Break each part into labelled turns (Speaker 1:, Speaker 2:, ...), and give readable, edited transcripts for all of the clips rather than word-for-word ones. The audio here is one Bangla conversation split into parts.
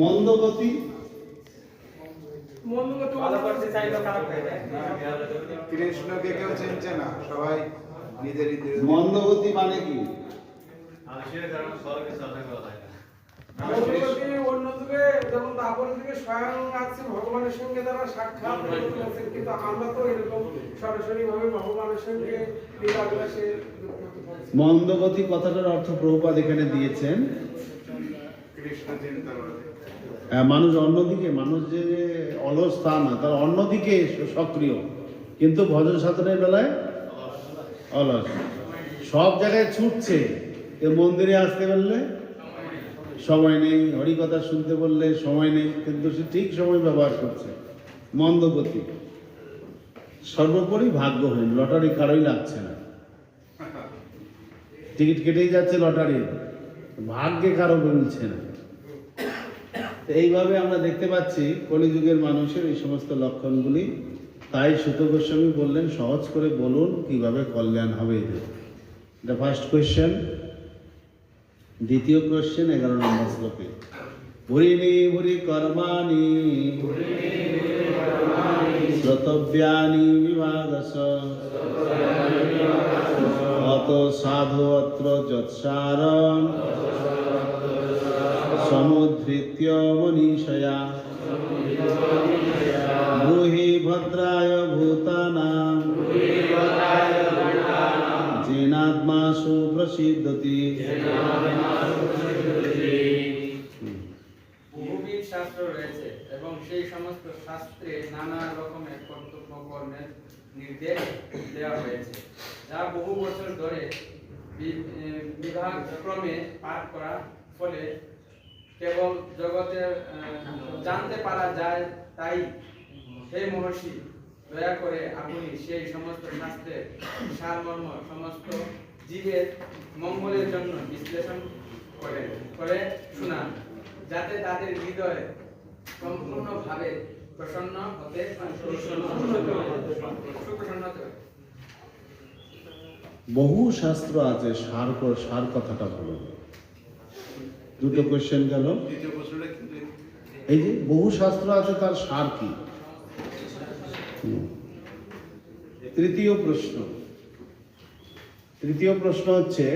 Speaker 1: মন্দগতি
Speaker 2: কৃষ্ণকে কেউ চিনছে না, সবাই নিজেরই
Speaker 1: মন্দগতি মানে কি?
Speaker 3: অন্যদিকে যেমন দাপরদিকে স্বয়ং আছে ভগবানের সঙ্গে তারা সাক্ষাৎ করতেছেন, কিন্তু আমরা তো এরকম সরাসরি ভাবে ভগবানের সঙ্গে লীলাবিলাসে।
Speaker 1: মন্দগতি কথাটার অর্থ প্রভুপাদ এখানে দিয়েছেন
Speaker 2: কৃষ্ণ চিন্তা করে।
Speaker 1: মানুষ অন্যদিকে, মানুষ যে অলস তা না, তার অন্যদিকে সক্রিয়, কিন্তু ভজন সাধনের বেলায় অলস। সব জায়গায় ছুটছে, কেউ মন্দিরে আসতে বললে সময় নেই, হরিকথা শুনতে বললে সময় নেই, কিন্তু সে ঠিক সময় ব্যবহার করছে। মন্দগতি। সর্বোপরি ভাগ্যহীন, লটারি কারোই লাগছে না, টিকিট কেটেই যাচ্ছে লটারি, ভাগ্যে কারো মিলছে না। এইভাবে আমরা দেখতে পাচ্ছি কলিযুগের মানুষের এই সমস্ত লক্ষণগুলি। তাই সুত গোস্বামী বললেন, সহজ করে বলুন কিভাবে কল্যাণ হবে এদের। The first question. দ্বিতীয় কোয়েশ্চেন 11 নম্বর শ্লোকে, ভুরিনি ভুরি কর্মাণি শ্রোতব্যানি বিভাগস অত সাধু অত্র যৎসারং সমুদ্ধৃত্য মনীষয়া ব্রূহি ভদ্রায় ভূতানাং জেনাত্মাসু প্রসিদ্ধতি।
Speaker 4: বহুবিধ শাস্ত্র রয়েছে এবং সেই সমস্ত শাস্ত্রে নানা রকমের কর্তব্য কর্মের নির্দেশ দেওয়া হয়েছে, যা বহু বছর ধরে বিভাগ ক্রমে পাঠ করার ফলে কেবল জগতের জানতে পারা যায়। তাই হে মহর্ষি, দয়া করে আপনি সেই সমস্ত শাস্ত্রের সারমর্ম সমস্ত জীবের মঙ্গলের জন্য বিশ্লেষণ করে শোনান, যাতে তাদের হৃদয় সম্পূর্ণভাবে প্রসন্ন হতে পারে।
Speaker 1: বহু শাস্ত্র আছে, সার কথাটা বলো। দুটো কোয়েশ্চেন গেল।
Speaker 2: দ্বিতীয় প্রশ্নটা কি?
Speaker 1: এই যে বহু শাস্ত্র আছে, তার সার কি? তৃতীয় প্রশ্ন হচ্ছে,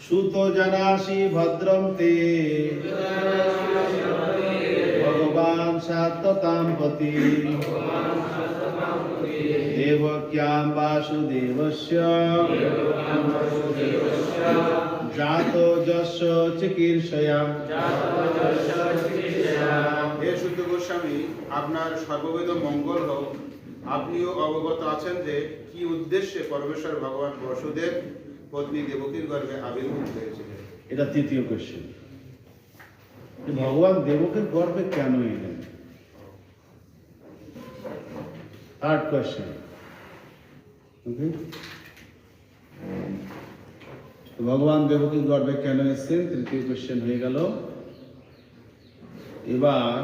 Speaker 1: সুত জানাসি ভদ্রম তে ভগবান সাত্ততাম পতি দেবক্যাম বাসুদেবস্য জাতো যস্য চিকীর্ষয়া।
Speaker 2: হে শুদ্ধ গোস্বামী, আপনার সর্ববিধ মঙ্গল হোক। আপনিও অবগত আছেন যে কি উদ্দেশ্যে পরমেশ্বর ভগবান বসুদেব পত্নী দেবকীর গর্ভে আবির্ভূত হয়েছিলেন।
Speaker 1: এটা তৃতীয় কোশ্চেন। ভগবান দেবকীর গর্ভে কেন এলেন? Third question. ভগবান দেবকীর গর্ভে কেন এসেছেন? তৃতীয় কোশ্চেন হয়ে গেল। এবার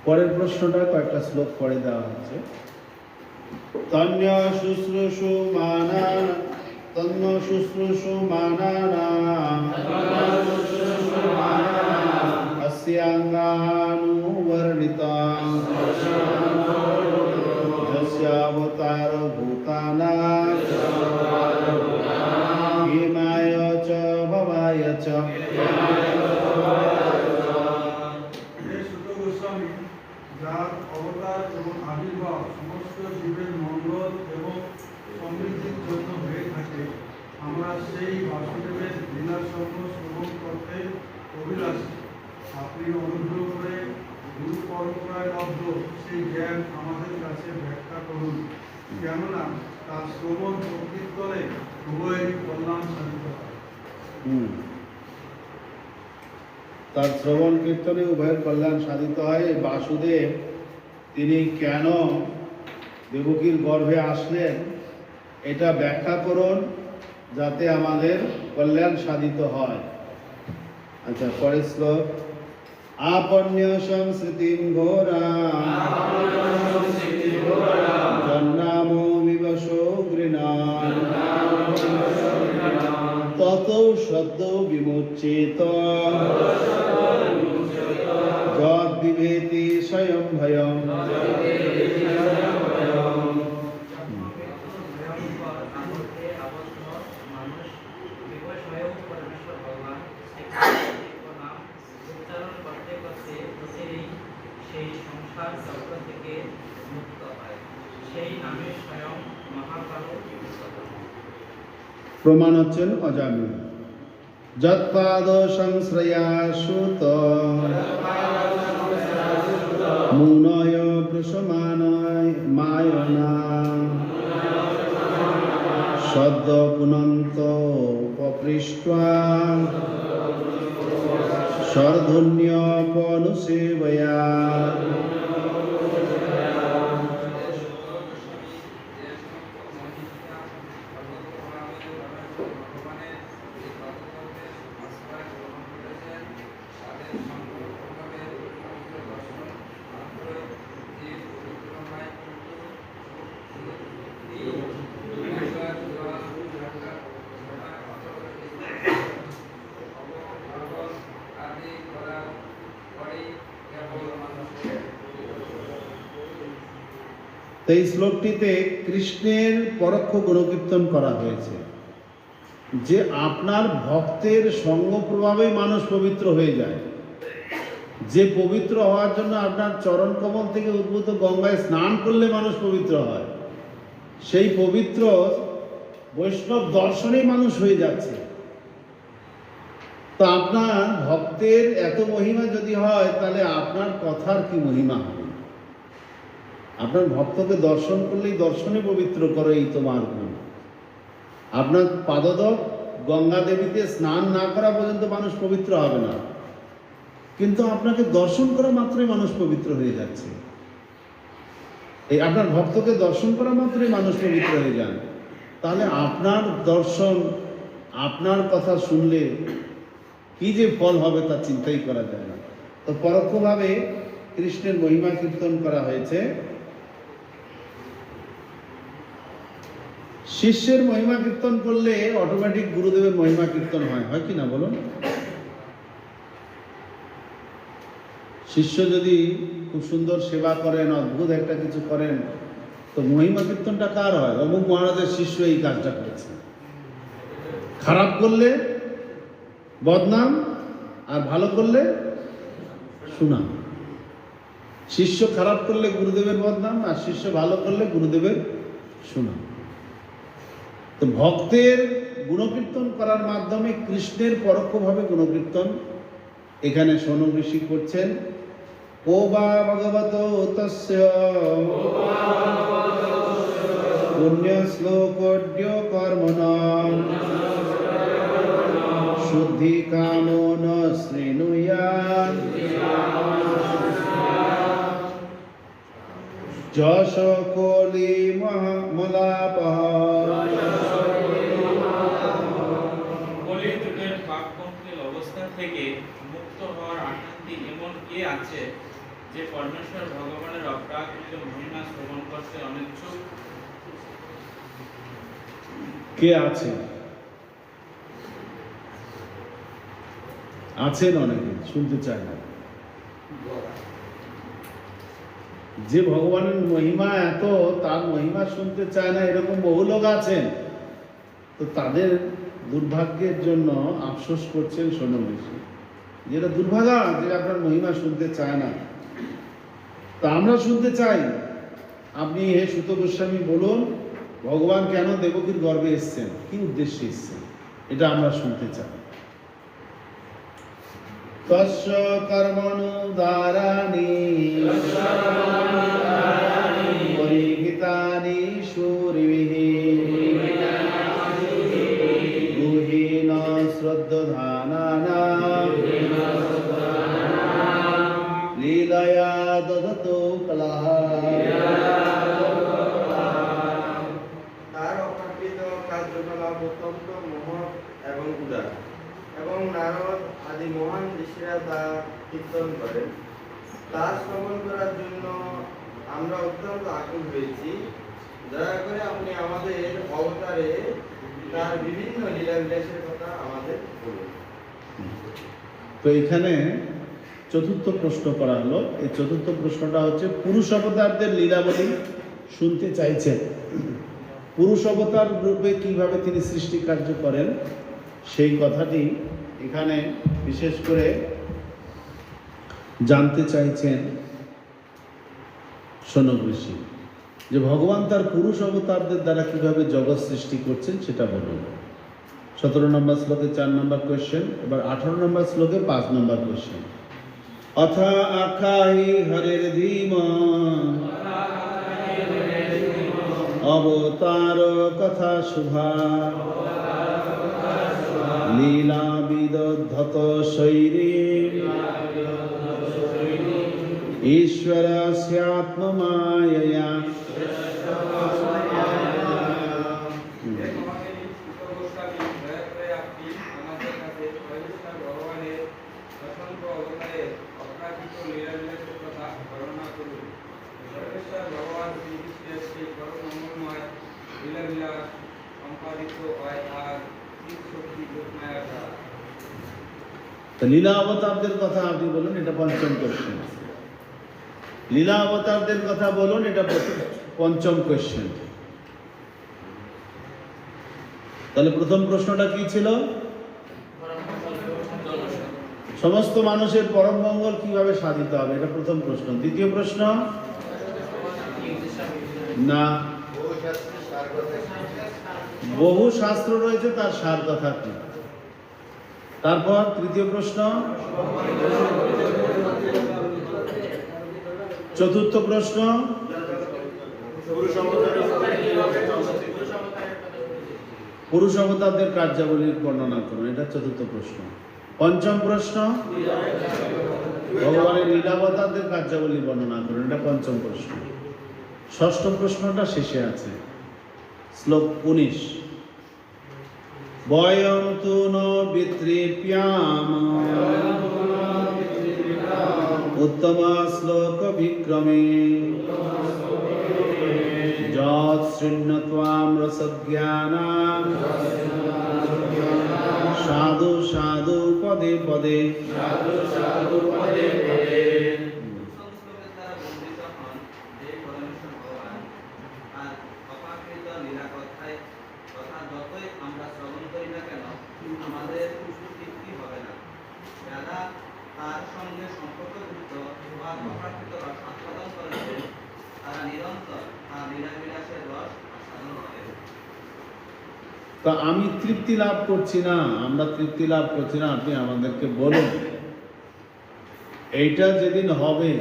Speaker 1: পরের প্রশ্নটা কয়েকটা শ্লোক পরে দেওয়া হচ্ছে। তন্য শুশ্রূষু মানানা अस्याङ्गानुवर्णिता यस्यावतार भूतानां हेमाय च भवाय च।
Speaker 3: যার অবতার এবং আবির্ভাব সমস্ত জীবের মঙ্গল এবং সমৃদ্ধির জন্য হয়ে থাকে, আমরা সেই বাসুদেবের লীলাসমূহ শ্রবণ করতে অভিলাষী। আপনি অনুগ্রহ করে গুরু পরম্পরায় লব্ধ সেই জ্ঞান আমাদের কাছে ব্যাখ্যা করুন, কেননা তার শ্রবণ প্রকৃতলে উভয়েরই কল্যাণ সাধিত হয়।
Speaker 1: তার শ্রবণ কীর্তনে উভয়ের কল্যাণ সাধিত হয়। বাসুদেব তিনি কেন দেবকীর গর্ভে আসলেন, এটা ব্যাখ্যা করুন, যাতে আমাদের কল্যাণ সাধিত হয়। আচ্ছা, পরের শ্লোক। আপন্য সংস্কৃতিম ঘোরা সদ্য বিমুচ্যেত যদ বিভেতি স্বয়ং ভয়ং।
Speaker 5: সেই সংসার চক্র থেকে মুক্ত হয়, সেই নামে স্বয়ং মহাকাল।
Speaker 1: প্রমাণ হচ্ছেন অজামিল। যৎপাদ সংশ্রয়া সুত মুনয় প্রসমানয় মায়না সদ্য পুনন্ত পপৃष्ट्वा স্বর্ধুন্যপনুসেবয়া। তো এই শ্লোকটিতে কৃষ্ণের পরোক্ষ গুণকীর্তন করা হয়েছে যে আপনার ভক্তের সঙ্গ প্রভাবেই মানুষ পবিত্র হয়ে যায়। যে পবিত্র হওয়ার জন্য আপনার চরণ কমল থেকে উদ্ভূত গঙ্গায় স্নান করলে মানুষ পবিত্র হয়, সেই পবিত্র বৈষ্ণব দর্শনেই মানুষ হয়ে যাচ্ছে। তো আপনার ভক্তের এত মহিমা যদি হয়, তাহলে আপনার কথার কি মহিমা হবে? আপনার ভক্তকে দর্শন করলেই দর্শনে পবিত্র করে, এই তোমার গুণ। আপনার পাদদক গঙ্গা দেবীতে স্নান না করা পর্যন্ত মানুষ পবিত্র হবে না, কিন্তু আপনাকে দর্শন করা মাত্রই মানুষ পবিত্র হয়ে যাচ্ছে। এই আপনার ভক্তকে দর্শন করা মাত্রই মানুষ পবিত্র হয়ে যান। তাহলে আপনার দর্শন, আপনার কথা শুনলে কি যে ফল হবে তা চিন্তাই করা যায় না। তো পরোক্ষভাবে কৃষ্ণের মহিমা কীর্তন করা হয়েছে। শিষ্যের মহিমা কীর্তন করলে অটোমেটিক গুরুদেবের মহিমা কীর্তন হয়, হয় কি না বলুন? শিষ্য যদি খুব সুন্দর সেবা করেন, অদ্ভুত একটা কিছু করেন, তো মহিমা কীর্তনটা কার হয়? অমুক মহারাজের শিষ্য এই কাজটা করেছে। খারাপ করলে বদনাম, আর ভালো করলে সুনাম। শিষ্য খারাপ করলে গুরুদেবের বদনাম, আর শিষ্য ভালো করলে গুরুদেবের সুনাম। তো ভক্তের গুণকীর্তন করার মাধ্যমে কৃষ্ণের পরোক্ষভাবে গুণকীর্তন এখানে শৌনক ঋষি করছেন। ও বা ভগবত তস্য পুণ্য শ্লোকোদ্য কর্মণাম শুদ্ধি কামো ন শ্রীণুয়াৎ যশ কোলি মলাপঃ।
Speaker 6: কলিযুগের পাপপঙ্কিল অবস্থা থেকে মুক্ত হওয়ার আকাঙ্ক্ষী এমন কে আছে যে পরমেশ্বর ভগবানের অপ্রাকৃত মহিমা শ্রবণ করতে অনিচ্ছুক?
Speaker 1: কে আছে? আছেন অনেকে, শুনতে চায় না। যে ভগবানের মহিমা এত, তার মহিমা শুনতে চায় না, এরকম বহু লোক আছেন। তো তাদের দুর্ভাগ্যের জন্য আফসোস করছেন শৌনক ঋষি, যেটা দুর্ভাগা যে আপনার মহিমা শুনতে চায় না। তা আমরা শুনতে চাই। আপনি হে সুত গোস্বামী বলুন, ভগবান কেন দেবকীর গর্ভে এসছেন, কি উদ্দেশ্যে এসছেন, এটা আমরা শুনতে চাই। তস্য কর্মণুদারাণি পরিহিতানি শূরিভিঃ গুহেন শ্রদ্ধধানানাং লীলয়া দদতো কলহ।
Speaker 7: তার অপ্রাকৃত কার্যকলাপ অত্যন্ত মহৎ এবং উদার, এবং নারদ আদি মহান ঋষিরা তা কীর্তন করেন। তা শ্রবণ করার জন্য আমরা অত্যন্ত আকুল হয়েছি। দয়া করে আপনি আমাদের অবতারে তার বিভিন্ন লীলাবিলাসের কথা আমাদের বলুন।
Speaker 1: তো এখানে চতুর্থ প্রশ্ন করা হলো। এই চতুর্থ প্রশ্নটা হচ্ছে পুরুষ অবতারদের লীলাবলী শুনতে চাইছেন। পুরুষ অবতার রূপে কিভাবে তিনি সৃষ্টি কার্য করেন সেই কথাটি এখানে বিশেষ করে জানতে চাইছেন শৌনক ঋষি, যে ভগবান তার পুরুষ অবতারদের দ্বারা কিভাবে জগৎ সৃষ্টি করছেন সেটা বলুন। 17 নম্বর শ্লোকে 4 নম্বর কোয়েশ্চেন, এবার 18 নম্বর শ্লোকে 5 নম্বর কোয়েশ্চেন। অথা আখ্যাহি হরের ধীমা অবতার কথা শুভা লীলা বিদধত শৈরী ঈশ্বরস্যাত্মমায়য়া। লীলা অবতারদের কথা আপনি বলুন, এটা পঞ্চম কোয়েশ্চেন। লীলা অবতারদের কথা বলুন, এটা পঞ্চম কোয়েশ্চেন। তাহলে প্রথম প্রশ্নটা কি ছিল? সমস্ত মানুষের পরম মঙ্গল কিভাবে সাধিত হবে, এটা প্রথম প্রশ্ন। দ্বিতীয় প্রশ্ন না, বহু শাস্ত্র রয়েছে, তার সার কথা কি? তারপর তৃতীয় প্রশ্ন। চতুর্থ প্রশ্ন পুরুষ অবতারদের কার্যাবলীর বর্ণনা করুন, এটা চতুর্থ প্রশ্ন। পঞ্চম প্রশ্ন ভগবানের লীলাবতারদের কার্যাবলী বর্ণনা করুন, এটা পঞ্চম প্রশ্ন। ষষ্ঠ প্রশ্নটা শেষে আছে, শ্লোক 19। বয়ং তু ন বিতৃপ্যাম উত্তম শ্লোক বিক্রমে যৎ শৃণ্বত্বাম রসজ্ঞানাম সাধু সাধু পদে পদে।
Speaker 5: আমাদের তৃপ্তি হবে না। যারা তার সঙ্গে সম্পর্কযুক্ত বা অপ্রাকৃত রস আস্বাদন করেছে তারা নিরন্তর তার লীলাবিলাসের রস আস্বাদন করে।
Speaker 1: তা আমি তৃপ্তি লাভ করছি না, আমরা তৃপ্তি লাভ করছি না, আপনি আমাদেরকে বলুন এইটা যেদিন হবে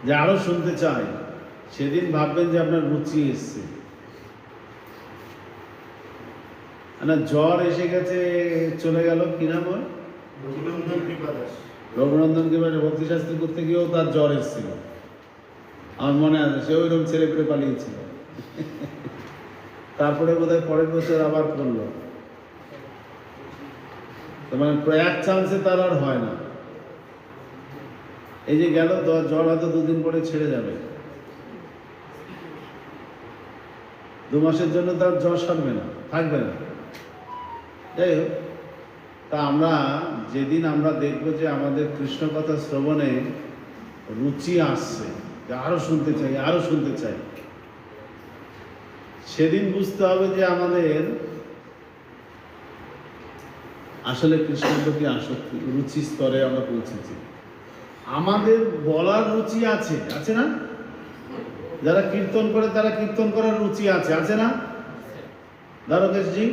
Speaker 1: যে আরো শুনতে চাই, সেদিন ভাববেন যে আপনার রুচি এসছে। না জ্বর এসে গেছে, চলে গেল, কি নাম ওর? রঘুনন্দন কৃপা ভক্তি শাস্ত্রী করতে গিয়েও তার জ্বর এসেছিল, আমার মনে আছে। সে ওইরকম ছেলে করে পালিয়েছিল, তারপরে বোধহয় পরের বছর আবার করলো। তো মানে এক চান্সে তার আর হয় না। এই যে গেল, জ্বর হয়তো 2 দিন পরে ছেড়ে যাবে, 2 মাসের জন্য তার জ্বর সারবে না, থাকবে না। যাই হোক, তা আমরা যেদিন আমরা দেখবো যে আমাদের কৃষ্ণ কথা শ্রবণে রুচি আসছে, যে আরো শুনতে চাই, আরো শুনতে চাই, সেদিন বুঝতে হবে যে আমাদের আসলে কৃষ্ণের প্রতি আসক্তি, রুচি স্তরে আমরা পৌঁছেছি। আমাদের বলার রুচি আছে, আছে না? যারা কীর্তন করে তারা কীর্তন করার রুচি আছে, আছে না? দ্বারকেশজি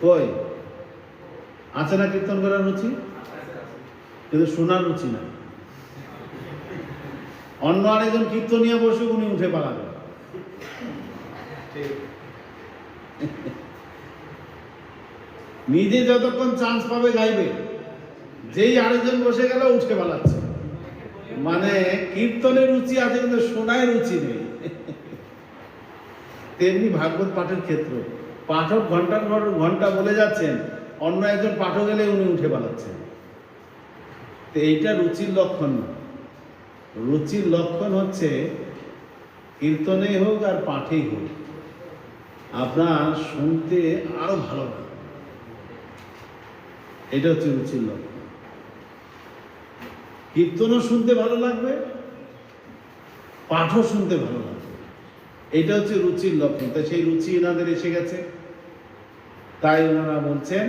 Speaker 1: কই আছে না কীর্তন করার রুচি? কিন্তু শোনার রুচি না। অন্য আরেকজন কীর্তনিয়া বসে উনি উঠে পালাবেন। নিজে যতক্ষণ চান্স পাবে গাইবে, যেই আরেকজন বসে গেল উঠে পালাচ্ছে। মানে কীর্তনের রুচি আছে কিন্তু শোনায় রুচি নেই। তেমনি ভাগবত পাঠের ক্ষেত্র, পাঠক ঘন্টার পর ঘন্টা বলে যাচ্ছেন, অন্য একজন পাঠক এলে উনি উঠে পালাচ্ছেন। তো এইটা রুচির লক্ষণ না। রুচির লক্ষণ হচ্ছে কীর্তনে হোক আর পাঠেই হোক, আপনার শুনতে আরো ভালো লাগে। এটা হচ্ছে রুচির লক্ষণ। কীর্তনও শুনতে ভালো লাগবে, পাঠও শুনতে ভালো লাগবে, এটা হচ্ছে রুচির লক্ষণ। তাই সেই রুচি এনাদের এসে গেছে। তাই ওনারা বলছেন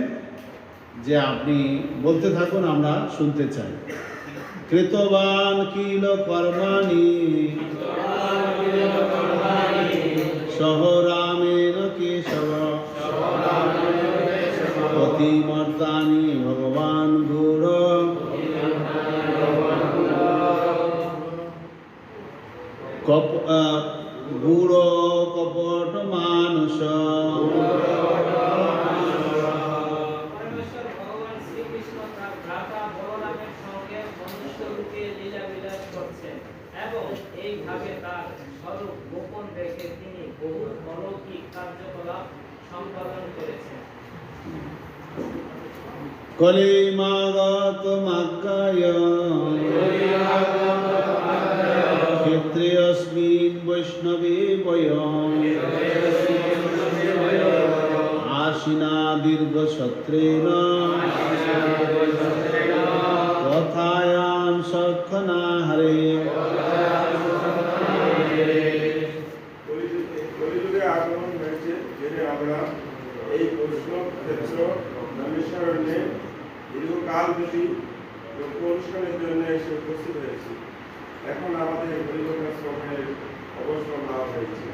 Speaker 1: যে আপনি বলতে থাকুন, আমরা শুনতে চাই। কৃতবান কিল কর্মাণি সহ রামেণ কেশব অতিমর্তানি ভগবান গুর গুড় কপট মানুষ।
Speaker 8: পরমেশ্বর ভগবান শ্রীকৃষ্ণ তার ভ্রাতা বলরামের সঙ্গে মনুষ্য রূপে লীলা বিলাস করছেন এবং এইভাবে তার স্বরূপ গোপন রেখে তিনি বহু অলৌকিক কার্যকলাপ সম্পাদন করেছেন।
Speaker 1: কলিমাগত মাকায় ক্ষেত্রেয়স্মিন বৈষ্ণবে বয়ম আশিনা দীর্ঘ সত্রেণ কথায়াম সক্ষনা হরে।
Speaker 9: কলিযুগে আগমন হয়েছে জেনে আমরা এই বৈষ্ণব ক্ষেত্র নৈমিষারণ্যে দীর্ঘকাল ব্যাপী লক্ষ্য অনুষ্ঠানের জন্য এসে উপস্থিত হয়েছি। এখন আমাদের হরিকথা শ্রবণের অবসর নেওয়া হয়েছে।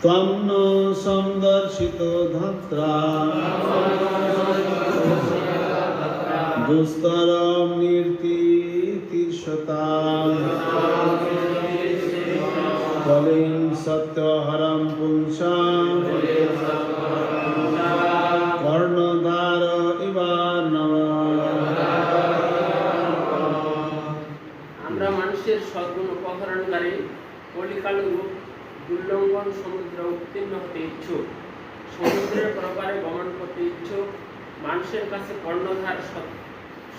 Speaker 1: তন্ন সন্দর্শিত ধাত্রা দুস্তরম নির্তীর্ষতা কলিং সত্যহরম পুংসাম কর্ণধার ইবার্ণব।
Speaker 8: আমরা মানুষের সদ্গুণ অপহরণকারী কলিকাল রূপ দুর্লঙ্ঘন সমুদ্র উত্তীর্ণ হতে ইচ্ছুক, সমুদ্রের প্রপারে গমন করতে ইচ্ছুক মানুষের কাছে কর্ণধার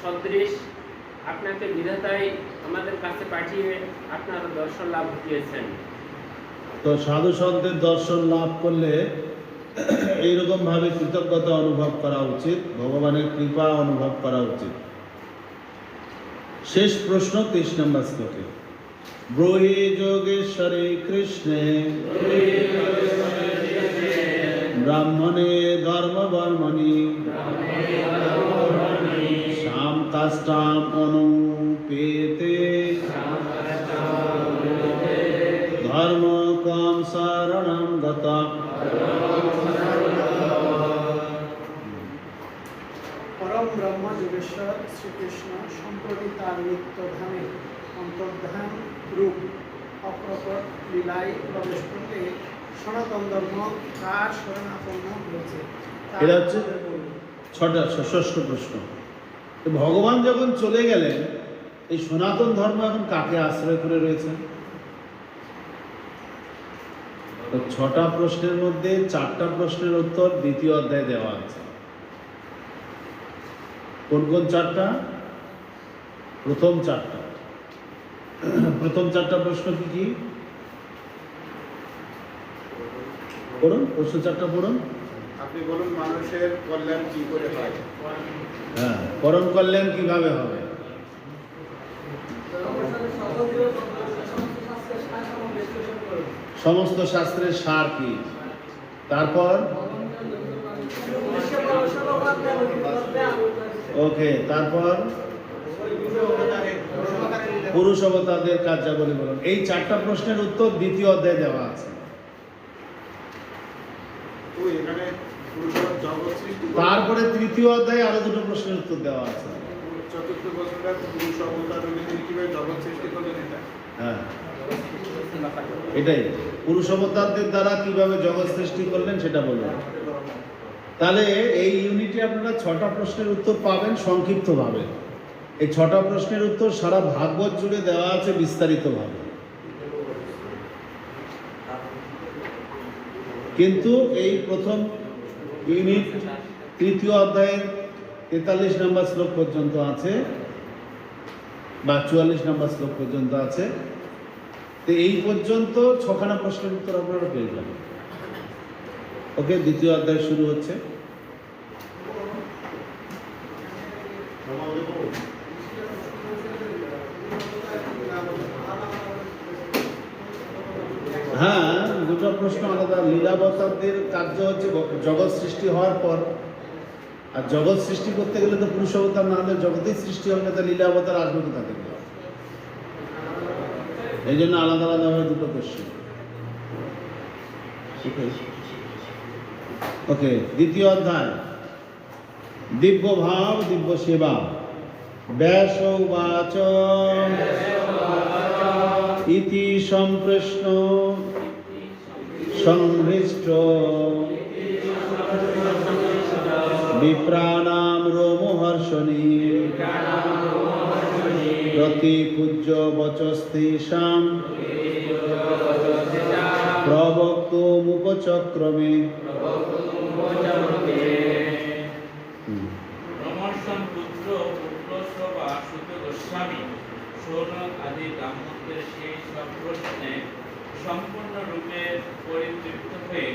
Speaker 8: সদৃশ আপনাকে বিধাতাই আমাদের কাছে পাঠিয়ে আপনার দর্শন লাভ ঘটিয়েছেন।
Speaker 1: তো সাধু সন্তের দর্শন লাভ করলে এইরকম ভাবে কৃতজ্ঞতা অনুভব করা উচিত, ভগবানের কৃপা অনুভব করা উচিত। শেষ প্রশ্ন 23 নম্বর শ্লোকে, ব্রহে যোগেশ্বরে কৃষ্ণে ব্রাহ্মণে ধর্মবর্মণি শাম কাষ্টাম অনুপেতে ধর্ম কম শরণম গত।
Speaker 10: পরম ব্রহ্ম যোগেশ্বর শ্রীকৃষ্ণ সম্প্রতি তার নিত্যধামে অন্তর্ধান রূপ অপ্রকট লীলায় প্রবেশ করতে সনাতন ধর্ম কার শরণাপন্ন হয়েছে।
Speaker 1: এটা হচ্ছে ষষ্ঠ প্রশ্ন। ভগবান যখন চলে গেলেন, এই সনাতন ধর্ম এখন কাকে আশ্রয় করে রয়েছে? তো 6টা প্রশ্নের মধ্যে 4টা প্রশ্নের উত্তর দ্বিতীয় অধ্যায়ে দেওয়া আছে। কোন কোন 4টা? প্রথম 4টা। প্রথম 4টা প্রশ্ন কি কি? পড়ুন, প্রশ্ন 4টা পড়ুন।
Speaker 2: আপনি বলুন মানুষের কল্যাণ কি করে হয়?
Speaker 1: হ্যাঁ, পরম কল্যাণ কিভাবে হবে? সমস্ত শাস্ত্রের সার কি? তারপর ওকে, তারপর পুরুষ অবতারদের কার্যাবলী বলুন। এই 4টা প্রশ্নের উত্তর দ্বিতীয় অধ্যায়ে দেওয়া আছে।
Speaker 2: তো এখানে পুরুষের জগৎ সৃষ্টি করে-
Speaker 1: তারপরে তৃতীয় অধ্যায়ে আরো 2টো প্রশ্নের উত্তর দেওয়া আছে।
Speaker 2: চতুর্থ বছরটা পুরুষ অবতার হলে তিনি কিভাবে জগৎ সৃষ্টি করলেন এটা?
Speaker 1: হ্যাঁ, এটাই পুরুষ অবতারদের দ্বারা কিভাবে জগৎ সৃষ্টি করলেন সেটা বলুন। তাহলে এই ইউনিটে আপনারা 6টা প্রশ্নের উত্তর পাবেন সংক্ষিপ্তভাবে। এই 6টা প্রশ্নের উত্তর সারা ভাগবত জুড়ে দেওয়া আছে বিস্তারিতভাবে। কিন্তু এই প্রথম ইউনিট তৃতীয় অধ্যায়ের 43 নম্বর শ্লোক পর্যন্ত আছে। বা 44 নম্বর শ্লোক পর্যন্ত আছে। তো এই পর্যন্ত 6খানা প্রশ্নের উত্তর আপনারা পেয়ে যাবেন। ওকে, দ্বিতীয় অধ্যায় শুরু হচ্ছে। হ্যাঁ, দুটো প্রশ্ন আলাদা। লীলাবতারদের কার্য হচ্ছে জগৎ সৃষ্টি হওয়ার পর, আর জগৎ সৃষ্টি করতে গেলে তো পুরুষ অবতার না হলে জগতেই সৃষ্টি হবে না, তা লীলা অবতার আসবে কোথা থেকে? এই জন্য আলাদা আলাদাভাবে দুটো কোশ্চেন। ওকে, দ্বিতীয় অধ্যায় দিব্য ভাব দিব্য সেবা। ব্যাস উবাচ ইতি সম্প্রশ্ন সংহৃষ্ট বিপ্রাণাম রোমহর্ষণী প্রতিপূজ্য বচস্তেষাং প্রবক্তুমুপচক্রমে।
Speaker 6: রমর্ষণ পুত্র পুত্রশ্রবা সুত গোস্বামী সৌনক আদি ব্রাহ্মণদের সেই সব প্রশ্নে সম্পূর্ণরূপে পরিতৃপ্ত হয়ে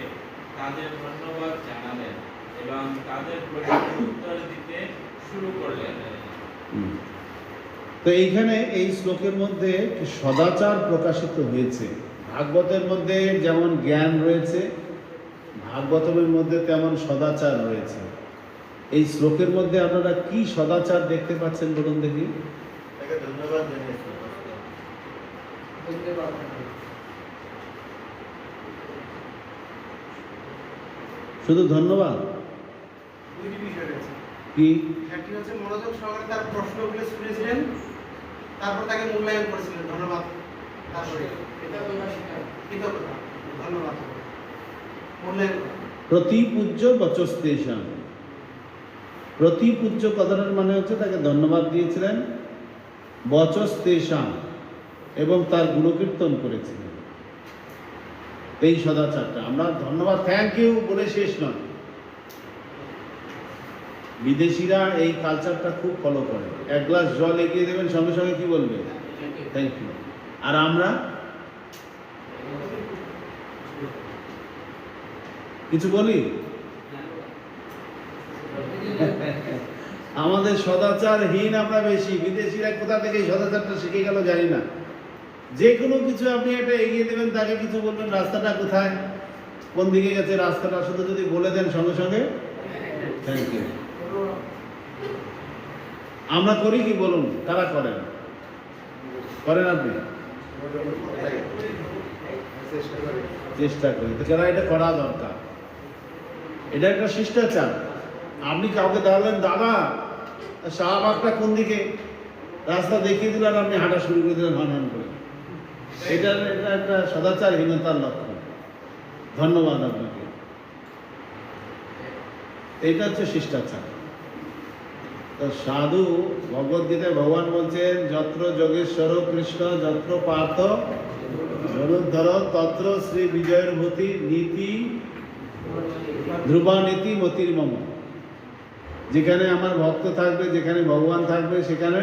Speaker 6: তাদের ধন্যবাদ জানালেন এবং তাদের প্রশ্নের উত্তর দিতে শুরু করলেন।
Speaker 1: তো এইখানে এই শ্লোকের মধ্যে সদাচার প্রকাশিত হয়েছে। ভাগবতের মধ্যে যেমন জ্ঞান রয়েছে, ভাগবতের মধ্যে তেমন সদাচার রয়েছে। এই শ্লোকের মধ্যে আপনারা কি সদাচার দেখতে পাচ্ছেন বলুন দেখি?
Speaker 7: তাকে ধন্যবাদ জানিয়েছি।
Speaker 1: শুধু ধন্যবাদ?
Speaker 10: দুইটি বিষয় রয়েছে।
Speaker 1: কি?
Speaker 10: একটি হচ্ছে মনোযোগ সহকারে তার প্রশ্নগুলো শুনেছিলেন, তারপর তাকে মূল্যায়ন করেছিলেন, ধন্যবাদ। তারপরে কৃতজ্ঞতা, ধন্যবাদ, মূল্যায়ন করা।
Speaker 1: প্রতিপূজ্য বচস্তেষাং। প্রতিপূজ্য কথাটার মানে হচ্ছে তাকে ধন্যবাদ দিয়েছিলেন, বচস্তেষাং, এবং তার গুণকীর্তন করেছিলেন। এই সদাচারটা আমরা ধন্যবাদ থ্যাংক ইউ বলে শেষ নয়। বিদেশিরা এই কালচারটা খুব ফলো করে। এক গ্লাস জল এগিয়ে দেবেন, সঙ্গে সঙ্গে কি বলবে? Thank you. আর আমরা কিছু বলি? আমাদের সদাচারহীন আমরা বেশি। বিদেশিরা কোথা থেকে এই সদাচারটা শিখে গেল জানি না। যে কোনো কিছু আপনি একটা এগিয়ে দেবেন, তাকে কিছু বলবেন, রাস্তাটা কোথায়, কোন দিকে গেছে রাস্তাটা, শুধু যদি বলে দেন সঙ্গে সঙ্গে থ্যাংক ইউ। আমরা করি কি বলুন? কারা করেন? করেন আপনি? চেষ্টা করি। তো কেন এটা করা দরকার? এটা একটা শিষ্টাচার। আপনি কাউকে দাঁড়ালেন, দাদা শাহবাগটা কোন দিকে, রাস্তা দেখিয়ে দিলেন, আপনি হাঁটা শুরু করে দিলেন হন হন করে। এটা একটা সদাচারহীনতার লক্ষণ। ধন্যবাদ আপনাকে। এটা হচ্ছে শিষ্টাচার। তো সাধু ভগবদ্গীতায় ভগবান বলছেন যত্র যোগেশ্বর কৃষ্ণ যত্র পার্থ ধনুর্ধর তত্র শ্রী বিজয়ের মতি নীতি ধ্রুবা নীতি মতির মম। যেখানে আমার ভক্ত থাকবে, যেখানে ভগবান থাকবে, সেখানে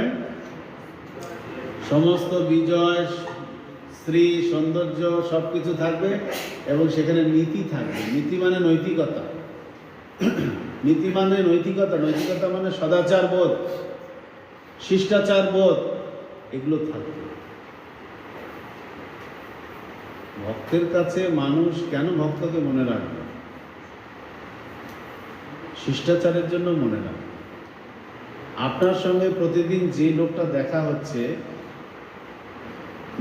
Speaker 1: সমস্ত বিজয়, শ্রী, সৌন্দর্য সবকিছু থাকবে, এবং সেখানে নীতি থাকবে। নীতি মানে নৈতিকতা। নীতি মানে নৈতিকতা, নৈতিকতা মানে সদাচার বোধ, শিষ্টাচার বোধ, এগুলো থাকবে। ভক্তের কাছে মানুষ কেন ভক্তকে মনে রাখবে? শিষ্টাচারের জন্য মনে রাখবে। আপনার সঙ্গে প্রতিদিন যে লোকটা দেখা হচ্ছে,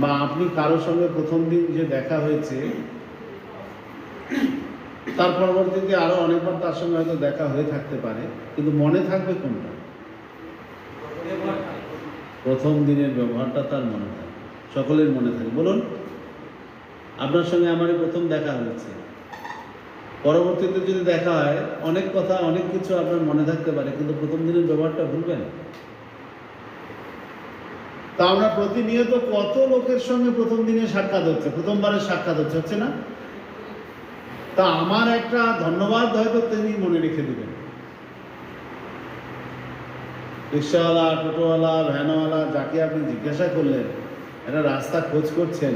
Speaker 1: বা আপনি কারোর সঙ্গে প্রথম দিন যে দেখা হয়েছে, তার পরবর্তীতে আরো অনেকবার তার সঙ্গে হয়তো দেখা হয়ে থাকতে পারে, কিন্তু মনে থাকবে কোনটা? প্রথম দিনের ব্যবহারটা তার মনে থাকবে, সকলের মনে থাকবে। বলুন, আপনার সঙ্গে আমারই প্রথম দেখা হয়েছে, পরবর্তীতে যদি দেখা হয়, অনেক কথা অনেক কিছু আপনার মনে থাকতে পারে, কিন্তু প্রথম দিনের ব্যবহারটা ভুলবেন? তা আমরা প্রতিনিয়ত কত লোকের সঙ্গে প্রথম দিনে সাক্ষাৎ হচ্ছে, প্রথমবারের সাক্ষাৎ হচ্ছে না? তা আমার একটা ধন্যবাদ হয়তো তিনি মনে রেখে দেবেন। রিক্সাওয়ালা, টোটোওয়ালা, ভ্যানওয়ালা, যাকে আপনি জিজ্ঞাসা করলেন, একটা রাস্তা খোঁজ করছেন,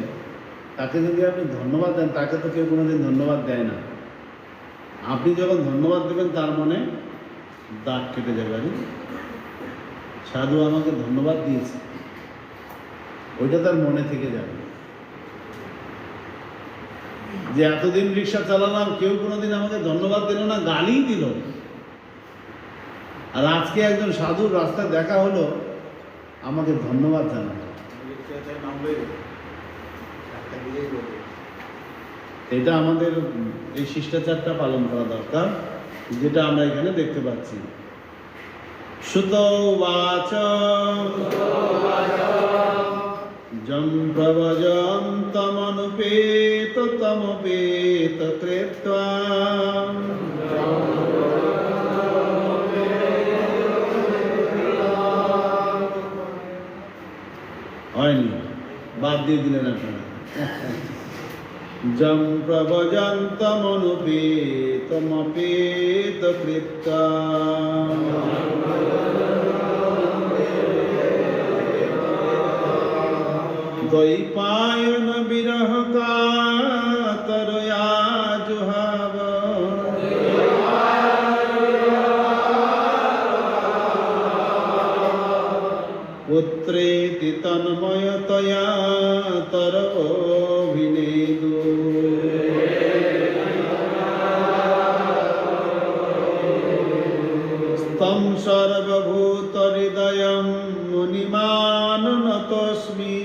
Speaker 1: তাকে যদি আপনি ধন্যবাদ দেন, তাকে তো কেউ কোনোদিন ধন্যবাদ দেয় না। আপনি যখন ধন্যবাদ দেবেন তার মনে দাগ কেটে যাবে, আরে সাধু আমাকে ধন্যবাদ দিয়েছে, ওইটা তার মনে থেকে যাবে। যে এতদিন রিক্সা চালালাম, কেউ কোনোদিন আমাকে ধন্যবাদ দিল না, গালিই দিল, আর আজকে একজন সাধুর রাস্তায় দেখা হলো, আমাকে ধন্যবাদ জানালো। এটা আমাদের এই শিষ্টাচারটা পালন করা দরকার, যেটা আমরা এখানে দেখতে পাচ্ছি। সুত বাচ জম প্রবজন্তমনুপেত তমপেত কৃত্বা হয়নি, বাদ দিয়ে দিলেন আপনারা। জম প্রবজন্তমনুপেতমপেত কৃত্বা দ্বৈপায়ন বিরহ কাতরয়া জুহাব পুত্রেতি তন্ময়তয়া তর অভিনেদু স্তম সর্বভূত হৃদয়ম মুনিমাননতস্মি।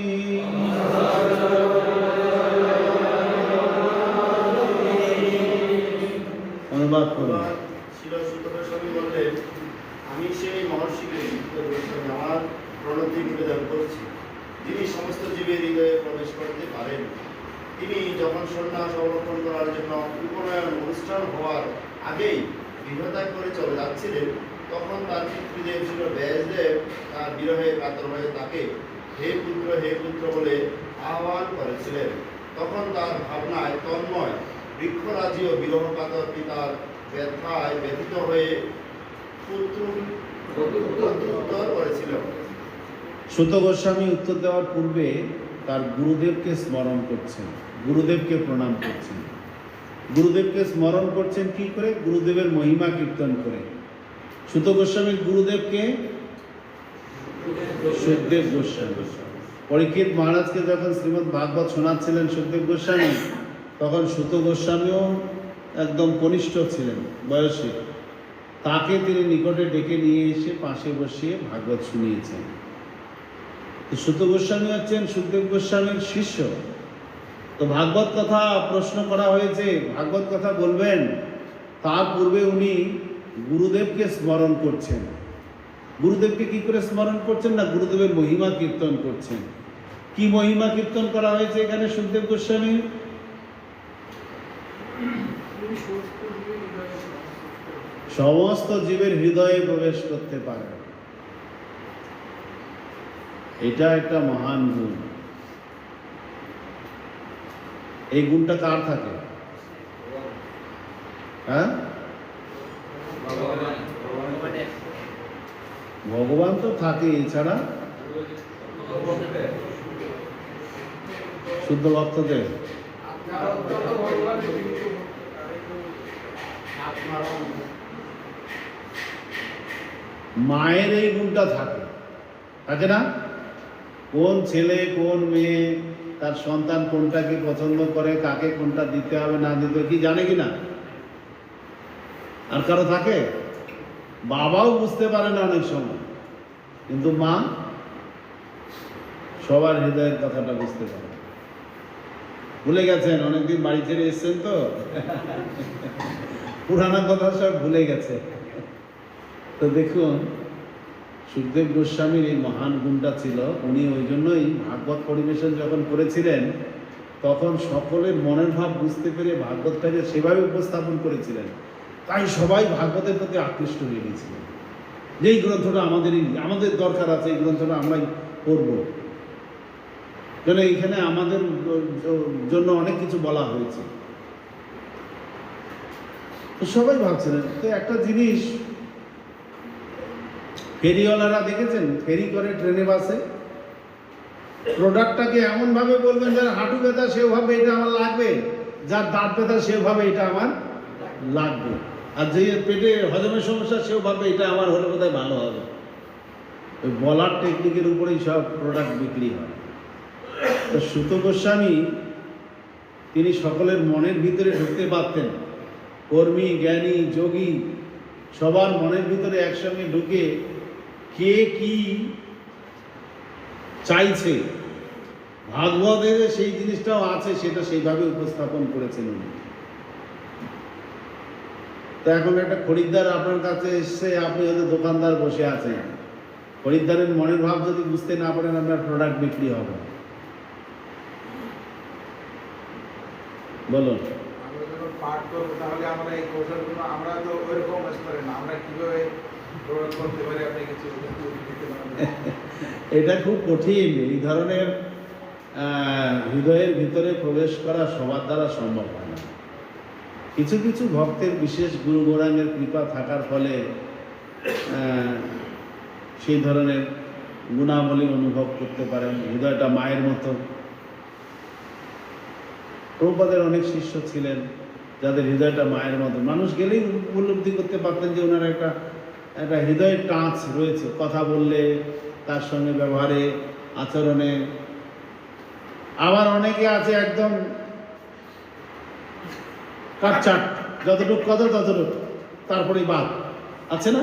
Speaker 1: অনুবাদ করুন।
Speaker 7: ছিল সুত গোস্বামী বললেন, আমি সেই মহর্ষিকে আমার প্রণতি নিবেদন করছি, যিনি সমস্ত জীবের হৃদয়ে প্রবেশ করতে পারেন। তিনি যখন সন্ন্যাস অবলম্বন করার জন্য উপনয়ন অনুষ্ঠান হওয়ার আগেই গৃহত্যাগ করে চলে যাচ্ছিলেন, তখন তার পিতৃদেব ছিল ব্যাসদেব তার বিরহে কাতর হয়ে তাকে হে পুত্র বলে আহ্বান করেছিলেন। তখন তার ভাবনায় তন্ময় বৃক্ষরাজি ও বিরহ কাতর পিতার ব্যথায় ব্যথিত হয়ে উত্তর করেছিল।
Speaker 1: সুত গোস্বামী উত্তর দেওয়ার পূর্বে তার গুরুদেবকে স্মরণ করছেন, গুরুদেবকে প্রণাম করছেন। গুরুদেবকে স্মরণ করছেন কি করে? গুরুদেবের মহিমা কীর্তন করে। সুত গোস্বামীর গুরুদেবকে সুখদেব গোস্বামী। পরীক্ষিত মহারাজকে যখন শ্রীমদ্ ভাগবত শোনাচ্ছিলেন সুখদেব গোস্বামী, তখন সুত গোস্বামীও একদম কনিষ্ঠ ছিলেন বয়সে। তাকে তিনি নিকটে ডেকে নিয়ে এসে পাশে বসিয়ে ভাগবত শুনিয়েছেন। সুত গোস্বামী হচ্ছেন সুখদেব গোস্বামীর শিষ্য। তো ভাগবত কথা প্রশ্ন করা হয়েছে, ভাগবত কথা বলবেন, তার পূর্বে উনি গুরুদেবকে স্মরণ করছেন। গুরুদেবকে কি করে স্মরণ করছেন? না, গুরুদেবের মহিমা কীর্তন করছেন। কি মহিমা কীর্তন করা হয়েছে এখানে সুখদেব গোস্বামী? সমস্ত জীবের হৃদয়ে প্রবেশ করতে পারে, এটা একটা মহান গুণ। এই গুণটা কার থাকে? হ্যাঁ, ভগবান তো থাকে, এছাড়া শুদ্ধ ভক্তদের। মায়ের এই গুণটা থাকে, থাকে না? কোন ছেলে কোন মেয়ে তার সন্তান কোনটাকে পছন্দ করে, কাকে কোনটা দিতে হবে না দিতে কি জানে কি না? আর কারো থাকে? বাবাও বুঝতে পারে না অনেক সময়, কিন্তু মা সবার হৃদয়ের কথাটা বুঝতে পারে। ভুলে গেছেন, অনেকদিন বাড়ি ছেড়ে এসছেন তো পুরানা কথা সব ভুলে গেছে। তো দেখুন, সুখদেব গোস্বামীর এই মহান গুণটা ছিল। উনি ওই জন্যই ভাগবত পরিবেশন যখন করেছিলেন, তখন সকলের মনের ভাব বুঝতে পেরে ভাগবতটাকে সেভাবে উপস্থাপন করেছিলেন। তাই সবাই ভাগবতের প্রতি আকৃষ্ট হয়ে গেছিলেন, যে এই গ্রন্থটা আমাদের দরকার আছে, এই গ্রন্থটা আমরাই পড়ব। কেন এইখানে আমাদের জন্য অনেক কিছু বলা হয়েছে। তো সবাই ভাবছিলেন। তো একটা জিনিস ফেরিওয়ালারা দেখেছেন, ফেরি করে ট্রেনে বাসে, প্রোডাক্টটাকে এমনভাবে বলবেন যার হাঁটু ব্যথা সেও ভাবে এটা আমার লাগবে, যার দাঁত ব্যথা সেও ভাবে এটা আমার লাগবে, আর যে পেটে হজমের সমস্যা সেও ভাবে এটা আমার হলে বোধহয় ভালো হবে। ওই বলার টেকনিকের উপরেই সব প্রোডাক্ট বিক্রি হয়। তো সুত গোস্বামী তিনি সকলের মনের ভিতরে ঢুকতে পারতেন, কর্মী, জ্ঞানী, যোগী সবার মনের ভিতরে একসঙ্গে ঢুকে কে কি চাইছে, ভাগবতের সেই জিনিসটাও আছে, সেটা সেইভাবে উপস্থাপন করেছেন উনি। তো এখন একটা খরিদ্দার আপনার কাছে এসছে, আপনি হয়তো দোকানদার বসে আছেন, খরিদ্দারের মনের ভাব যদি বুঝতে না পারেন আপনার প্রোডাক্ট বিক্রি হবে। বলুন।
Speaker 2: আমরা যখন পাঠ করবো তাহলে আমরা এই কৌশলগুলো আমরা তো ওইরকম স্তরে না, আমরা কিভাবে প্রয়োগ করতে পারি আপনি কিছু দিতে পারেন?
Speaker 1: এটা খুব কঠিন। এই ধরনের হৃদয়ের ভিতরে প্রবেশ করা সবার দ্বারা সম্ভব হয় না। কিছু কিছু ভক্তের বিশেষ গুরু গৌরাঙ্গের কৃপা থাকার ফলে সেই ধরনের গুণাবলী অনুভব করতে পারেন। হৃদয়টা মায়ের মতো। প্রভুপাদের অনেক শিষ্য ছিলেন যাদের হৃদয়টা মায়ের মতো, মানুষ গেলেই উপলব্ধি করতে পারতেন যে ওনার একটা হৃদয়ের টাচ রয়েছে, কথা বললে, তার সঙ্গে ব্যবহারে, আচরণে। আবার অনেকে আছে একদম কাটচাট, যতটুক কথা ততটুক, তারপরেই বাদ, আছে না?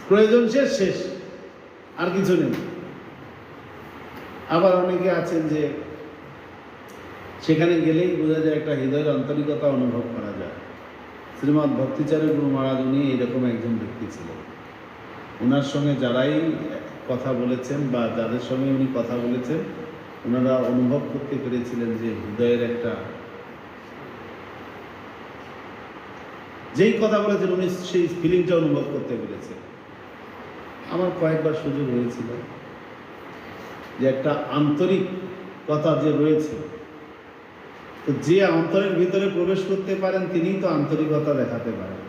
Speaker 1: প্রয়োজন শেষ, শেষ, আর কিছু নেই। আবার অনেকে আছেন যে সেখানে গেলেই বোঝা যায় একটা হৃদয়ের আন্তরিকতা অনুভব করা যায়। শ্রীমৎ ভক্তিচার্য গুরু মহারাজ উনি এরকম একজন ব্যক্তি ছিলেন। ওনার সঙ্গে যারাই কথা বলেছেন বা যাদের সঙ্গে উনি কথা বলেছেন, ওনারা অনুভব করতে পেরেছিলেন যে হৃদয়ের একটা, যেই কথা বলেছেন উনি সেই ফিলিংটা অনুভব করতে পেরেছেন। আমার কয়েকবার সুযোগ হয়েছিল যে একটা আন্তরিক কথা যে রয়েছে, তো যে অন্তরের ভিতরে প্রবেশ করতে পারেন তিনিই তো আন্তরিকতা দেখাতে পারেন।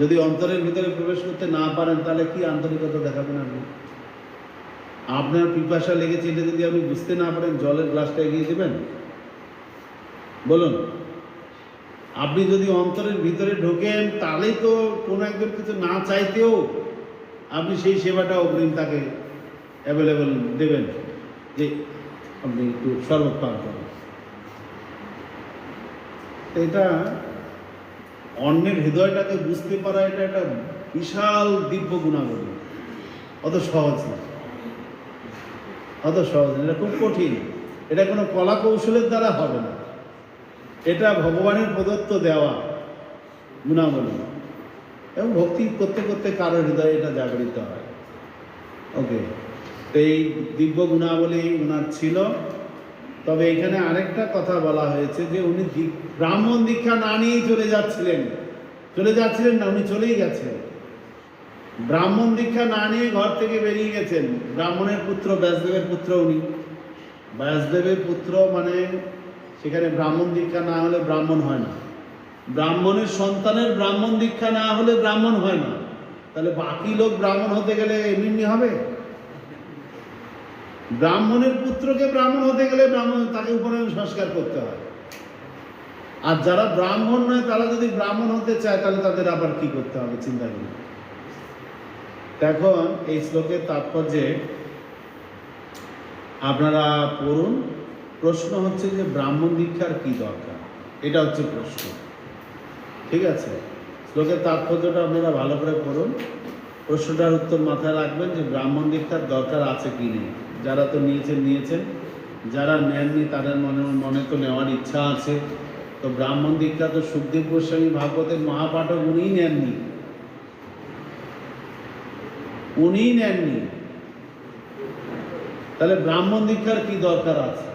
Speaker 1: যদি অন্তরের ভিতরে প্রবেশ করতে না পারেন তাহলে কি আন্তরিকতা দেখাবেন আপনি? আপনার পিপাসা লেগেছে এটা যদি আপনি বুঝতে না পারেন, জলের গ্লাসটা এগিয়ে দেবেন? বলুন। আপনি যদি অন্তরের ভিতরে ঢোকেন তাহলেই তো কোনো একজন কিছু না চাইতেও আপনি সেই সেবাটা অগ্রিম তাকে অ্যাভেলেবল দেবেন, যে আপনি একটু শরবত পান করেন। এটা অন্যের হৃদয়টাকে বুঝতে পারা, এটা একটা বিশাল দিব্য গুণাবলী। অত সহজ না, অত সহজ না, এটা খুব কঠিন। এটা কোনো কলা কৌশলের দ্বারা হবে না, এটা ভগবানের প্রদত্ত দেওয়া গুণাবলী। এবং ভক্তি করতে করতে কারো হৃদয়ে এটা জাগরিত হয়। ওকে, তো এই দিব্য গুণাবলী ওনার ছিল। তবে এখানে আরেকটা কথা বলা হয়েছে যে উনি ব্রাহ্মণ দীক্ষা না নিয়েই চলে যাচ্ছিলেন না, উনি চলেই গেছেন। ব্রাহ্মণ দীক্ষা না নিয়ে ঘর থেকে বেরিয়ে গেছেন। ব্রাহ্মণের পুত্র, ব্যাসদেবের পুত্র উনি। ব্যাসদেবের পুত্র মানে সেখানে ব্রাহ্মণ দীক্ষা না হলে ব্রাহ্মণ হয় না। ব্রাহ্মণের সন্তানের ব্রাহ্মণ দীক্ষা না হলে ব্রাহ্মণ হয় না। তাহলে বাকি লোক ব্রাহ্মণ হতে গেলে এমনি হবে? ব্রাহ্মণের পুত্রকে ব্রাহ্মণ হতে গেলে তাকে উপনয়ন সংস্কার করতে হয়। আর যারা ব্রাহ্মণ নয় তারা যদি ব্রাহ্মণ হতে চায় তাহলে তাদের আবার কি করতে হবে চিন্তা করুন। এখন এই শ্লোকের তাৎপর্যে আপনারা পড়ুন। প্রশ্ন হচ্ছে যে ব্রাহ্মণ দীক্ষার কি দরকার, এটা হচ্ছে প্রশ্ন। ঠিক আছে, শ্লোকের তাৎপর্যটা আপনারা ভালো করে পড়ুন। প্রশ্নটার উত্তর মাথায় রাখবেন যে ব্রাহ্মণ দীক্ষার দরকার আছে কি নেই। যারা তো নিয়েছেন, যারা নেননি তাদের মনে তো নেওয়ার ইচ্ছা আছে। তো ব্রাহ্মণ দীক্ষা তো সুখদেব গোস্বামী ভাগবতের মহাপাঠক উনিই নেননি। তাহলে ব্রাহ্মণ দীক্ষার কি দরকার আছে?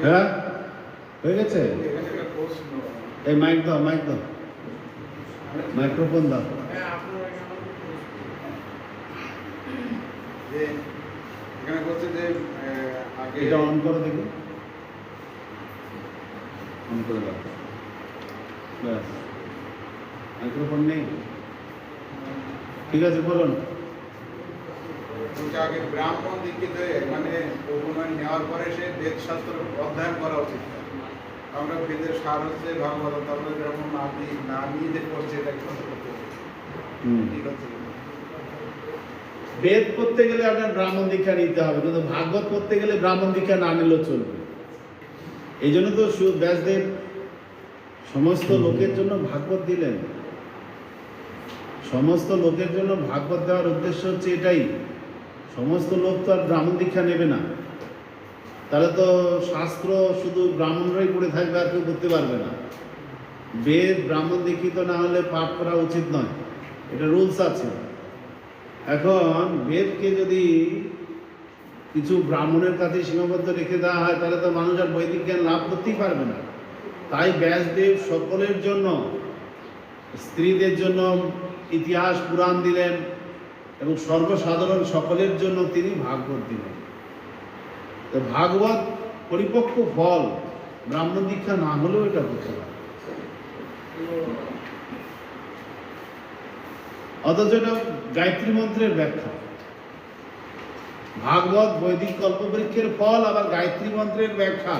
Speaker 1: হ্যাঁ হয়ে গেছে?
Speaker 2: এখানে একটা প্রশ্ন
Speaker 1: এই মাইক দাও, মাইক্রোফোন দাও।
Speaker 2: যে এখানে বলছে যে আগে
Speaker 1: এটা অন করো দেখি, অন করে দাও। ব্যাস, মাইক্রোফোন নেই, ঠিক আছে বলুন।
Speaker 2: বলছে আগে ব্রাহ্মণ দীক্ষিত মানে উপনয়ন নেওয়ার পরে সে বেদ শাস্ত্র অধ্যয়ন করা উচিত। আমরা বেদের সার হচ্ছে ভাগবত, তারপরে ব্রাহ্মণ না নিয়ে যে করছে এটা কি করতে হবে? ঠিক আছে।
Speaker 1: বেদ পড়তে গেলে আপনার ব্রাহ্মণ দীক্ষা নিতে হবে, কিন্তু ভাগবত পড়তে গেলে ব্রাহ্মণ দীক্ষা না নিলেও চলবে। এই জন্য তো ব্যাসদেব সমস্ত লোকের জন্য ভাগবত দিলেন। সমস্ত লোকের জন্য ভাগবত দেওয়ার উদ্দেশ্য হচ্ছে এটাই, সমস্ত লোক তো আর ব্রাহ্মণ দীক্ষা নেবে না, তাহলে তো শাস্ত্র শুধু ব্রাহ্মণরাই পড়ে থাকবে, আর কেউ করতে পারবে না। বেদ ব্রাহ্মণ দীক্ষিত না হলে পাঠ করা উচিত নয়, এটা রুলস আছে। এখন বেদকে যদি কিছু ব্রাহ্মণের কাছে সীমাবদ্ধ রেখে দেওয়া হয়, তাহলে তো মানুষ আর বৈদিক জ্ঞান লাভ করতেই পারবে না। তাই ব্যাসদেব সকলের জন্য, স্ত্রীদের জন্য ইতিহাস পুরাণ দিলেন এবং সর্বসাধারণ সকলের জন্য তিনি ভাগবত দিলেন। তো ভাগবত পরিপক্ক ফল ব্রাহ্মণ দীক্ষা না হলেও এটা করতে পারে। অথচ এটা গায়ত্রী মন্ত্রের ব্যাখ্যা। ভাগবত বৈদিক কল্পবৃক্ষের ফল, আবার গায়ত্রী মন্ত্রের ব্যাখ্যা।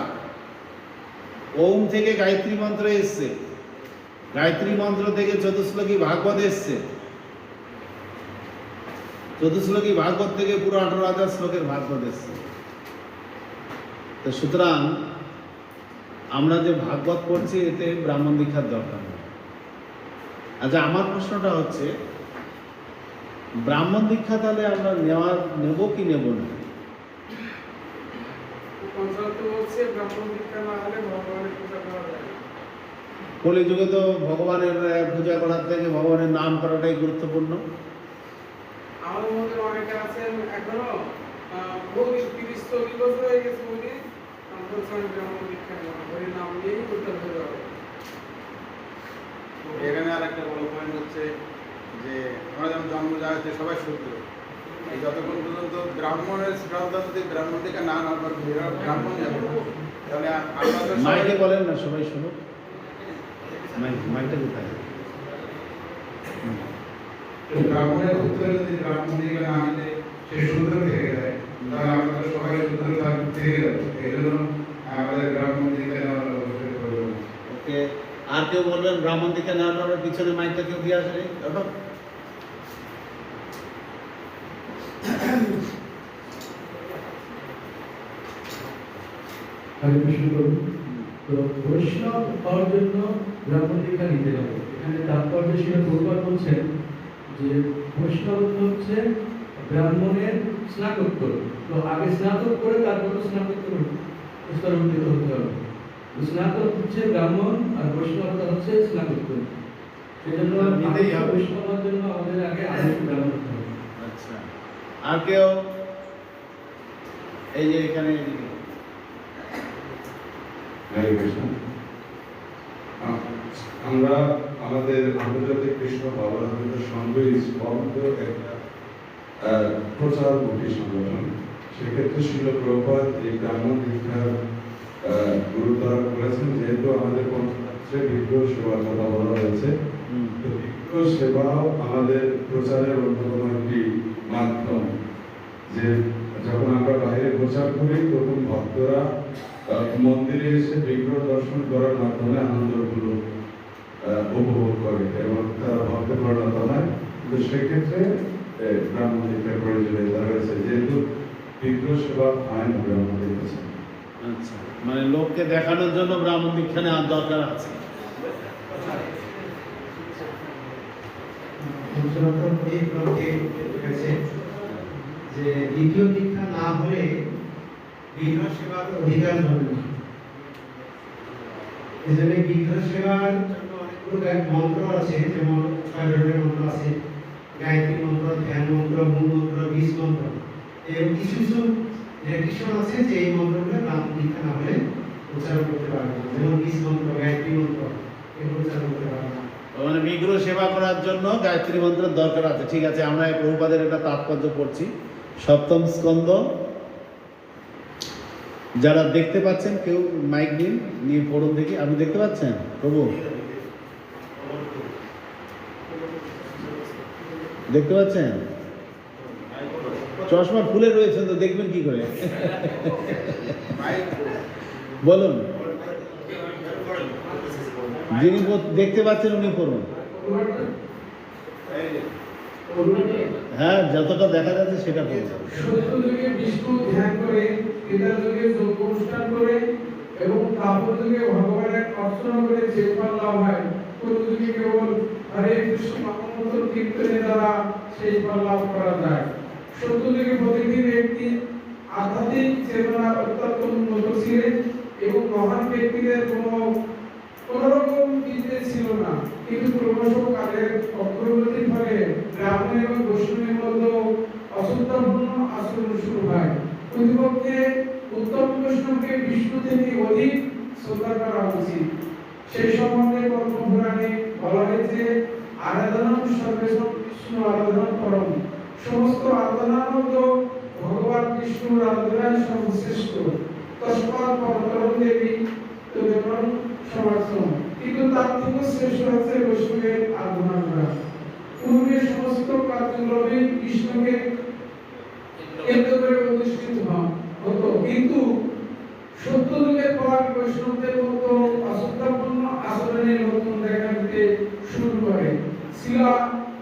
Speaker 1: ওম থেকে গায়ত্রী মন্ত্র এসছে, গায়ত্রী মন্ত্র থেকে চতুশ্লোকী ভাগবত এসছে, চতুশ্লোকী ভাগবত থেকে পুরো 18,000 শ্লোকের ভাগবত এসছে। তো সুতরাং আমরা যে ভাগবত পড়ছি এতে ব্রাহ্মণ দীক্ষার দরকার নেই। আচ্ছা, আমার প্রশ্নটা হচ্ছে, ব্রাহ্মণ দীক্ষা তাহলে আমরা নেব কি নেব না? কলিযুগে তো ভগবানের পূজা করার থেকে ভগবানের নাম করাটাই গুরুত্বপূর্ণ।
Speaker 11: আমাদের মধ্যে অনেকে আছেন এখনো বহু 30-40 বছর হয়ে গেছে উনি ব্রাহ্মণ দীক্ষা নেওয়া, হরি নাম নিয়েই করতে হবে।
Speaker 2: এখানে আর একটা বড় পয়েন্ট হচ্ছে যে আমরা যেমন জন্ম যাচ্ছে সবাই শূদ্র, এই যতক্ষণ পর্যন্ত ব্রাহ্মণের শ্রদ্ধা যদি ব্রাহ্মণ থেকে না না ব্রাহ্মণ যাবে, তাহলে আমরা
Speaker 1: মাইকে বলেন না, সবাই শুনুক। মাইকটা কোথায়?
Speaker 2: ব্রাহ্মণের উত্তরে যদি ব্রাহ্মণ দিকে না নিলে সে শূদ্র থেকে যায়, তাহলে আমরা সবাই শূদ্র থেকে যাবো। এই জন্য আমাদের ব্রাহ্মণ দিকে নেওয়ার অবশ্যই প্রয়োজন।
Speaker 1: ওকে, আর কেউ বলবেন ব্রাহ্মণ দিকে না নেওয়ার পিছনে মাইকটা কেউ দিয়ে আসে?
Speaker 3: হরে কৃষ্ণ প্রভু। তো বৈষ্ণব হওয়ার জন্য ব্রাহ্মণ দীক্ষা নিতে হবে। এখানে তাৎপর্য ছিল, প্রভুপাদ বলছেন যে বৈষ্ণব হচ্ছে ব্রাহ্মণের স্নাতকোত্তর। তো আগে স্নাতক করে তারপর স্নাতকোত্তর স্তরে উন্নীত হতে হবে। স্নাতক হচ্ছে ব্রাহ্মণ আর বৈষ্ণবতা হচ্ছে স্নাতকোত্তর। সেজন্য বৈষ্ণব হওয়ার জন্য আমাদের আগে আদর্শ ব্রাহ্মণ হতে হবে।
Speaker 1: আচ্ছা, আর কেউ? এই যে এখানে
Speaker 12: আমরা আমাদের আন্তর্জাতিক কৃষ্ণ ভাবনামৃত সংঘ স্পন্দ একটা প্রচারমুখী সংগঠন। সেক্ষেত্রে শিল প্রভুপাদ এই ব্রাহ্মণ দীক্ষার গুরুত্ব আরোপ করেছেন। যেহেতু আমাদের পঞ্চতন্ত্রে বিগ্রহ সেবার কথা বলা হয়েছে, তো বিগ্রহ সেবাও আমাদের প্রচারের অন্যতম একটি মাধ্যম। যে যখন আমরা বাইরে প্রচার করি তখন ভক্তরা মন্দিরে এসে বিগ্রহ দর্শন করার মাধ্যমে আনন্দগুলো উপভোগ করে এবং তারা ভক্তে পরিণত হয়। কিন্তু সেক্ষেত্রে ব্রাহ্মণ দীক্ষার প্রয়োজনীয়তা রয়েছে, যেহেতু বিগ্রহ সেবা আইন ব্রাহ্মণ দীক্ষা।
Speaker 1: আচ্ছা, মানে লোককে দেখানোর জন্য ব্রাহ্মণ দীক্ষা নেওয়ার দরকার আছে।
Speaker 10: এই ব্লকে গেছে যে দ্বিতীয় দীক্ষা না হলে বিগ্রহ সেবার অধিকার হবে না। এই জন্য বিগ্রহ সেবার জন্য অনেকগুলো মন্ত্র আছে, যেমন 6 ধরনের মন্ত্র আছে, গায়ত্রী মন্ত্র, ধ্যান মন্ত্র, মূল মন্ত্র, বীজ মন্ত্র। এর কিছু কিছু রেডিশন আছে যে এই মন্ত্রগুলো নাম দীক্ষা না হলে উচ্চারণ করতে পারবে না, যেমন বীজ মন্ত্র, গায়ত্রী মন্ত্র এগুলো উচ্চারণ করতে পারবে না।
Speaker 1: মানে বিগ্রহ সেবা করার জন্য গায়ত্রী মন্ত্রের দরকার আছে। ঠিক আছে, আমরা এই প্রভুপাদের একটা তাৎপর্য পড়ছি। সপ্তম স্কন্ধ, যারা দেখতে পাচ্ছেন কেউ মাইক নিন, নিয়ে পড়ুন দেখি। আপনি দেখতে পাচ্ছেন প্রভু? দেখতে পাচ্ছেন? চশমা খুলে রয়েছেন তো দেখবেন কি করে? বলুন, যিনি দেখতে পাচ্ছেন উনি পড়ুন। হ্যাঁ, যতটা দেখা যাচ্ছে সেটা পড়ুন।
Speaker 11: সত্য যুগে বিষ্ণু ধ্যান করে, ত্রেতা যুগে যজ্ঞ অনুষ্ঠান করে এবং দ্বাপর যুগে ভগবানের অর্চনা করে যে ফল লাভ হয়, কলিযুগে কেবল হরে কৃষ্ণ মহামন্ত্র কীর্তনের দ্বারা সেই ফল লাভ করা যায়। সত্য যুগে প্রতিটি ব্যক্তি আধ্যাত্মিক চেতনা অত্যন্ত উন্নত ছিলেন এবং মহান ব্যক্তিদের কোন রকম বিদ্যে ছিল না, কিন্তু ক্রমশ কালের অগ্রগতির ফলে ব্রাহ্মণ এবং বৈষ্ণবের মধ্যে অশ্রদ্ধাপূর্ণ আচরণ শুরু হয়। প্রতিপক্ষে উত্তম বৈষ্ণবকে বিষ্ণু থেকে অধিক শ্রদ্ধা করা উচিত। সেই সম্বন্ধে পদ্মপুরাণে বলা হয়েছে, আরাধনা সর্বেশ্বর বিষ্ণু আরাধনা পরম। সমস্ত আরাধনার মধ্যে ভগবান বিষ্ণুর আরাধনা সর্বশ্রেষ্ঠ। তস্মাৎ পরতরম দেবী তদেবং সমাসম। কিন্তু তার থেকে শ্রেষ্ঠ হচ্ছে বৈষ্ণবের আরাধনা করা। পূর্বে সমস্ত কার্যক্রমে কৃষ্ণকে কেন্দ্র করে প্রতিষ্ঠিত হতো, কিন্তু সত্য যুগের পর বৈষ্ণবদের মতো অশ্রদ্ধাপূর্ণ আচরণের নতুন দেখা দিতে শুরু করে। শিলা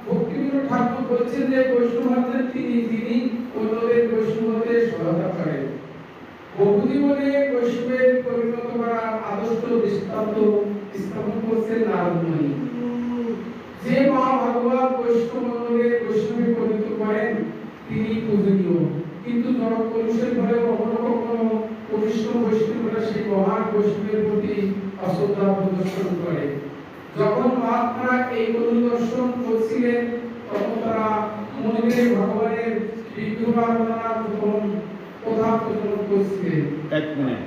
Speaker 11: ভক্তিবিনোদ ঠাকুর বলছেন যে বৈষ্ণব হচ্ছেন যিনি অন্যদের বৈষ্ণব হতে সহায়তা করেন। বহুজীবনে বৈষ্ণবের পরিণত করার আদর্শ দৃষ্টান্ত স্থাপন করছেন নারদমণি। যে মা ভগবান বৈষ্ণবদের বৈষ্ণবে পরিণত করেন তিনি পূজনীয়, কিন্তু জনকলুষের ফলে কখনো কখনো কনিষ্ঠ বৈষ্ণবরা সেই মহান বৈষ্ণবের প্রতি অশ্রদ্ধা প্রদর্শন করে। যখন মহাত্মারা এই পরিদর্শন করছিলেন তখন তারা মন্দিরে ভগবানের বিগ্রহ আরাধনার কথা প্রচলন করছিলেন।
Speaker 1: এক মিনিট,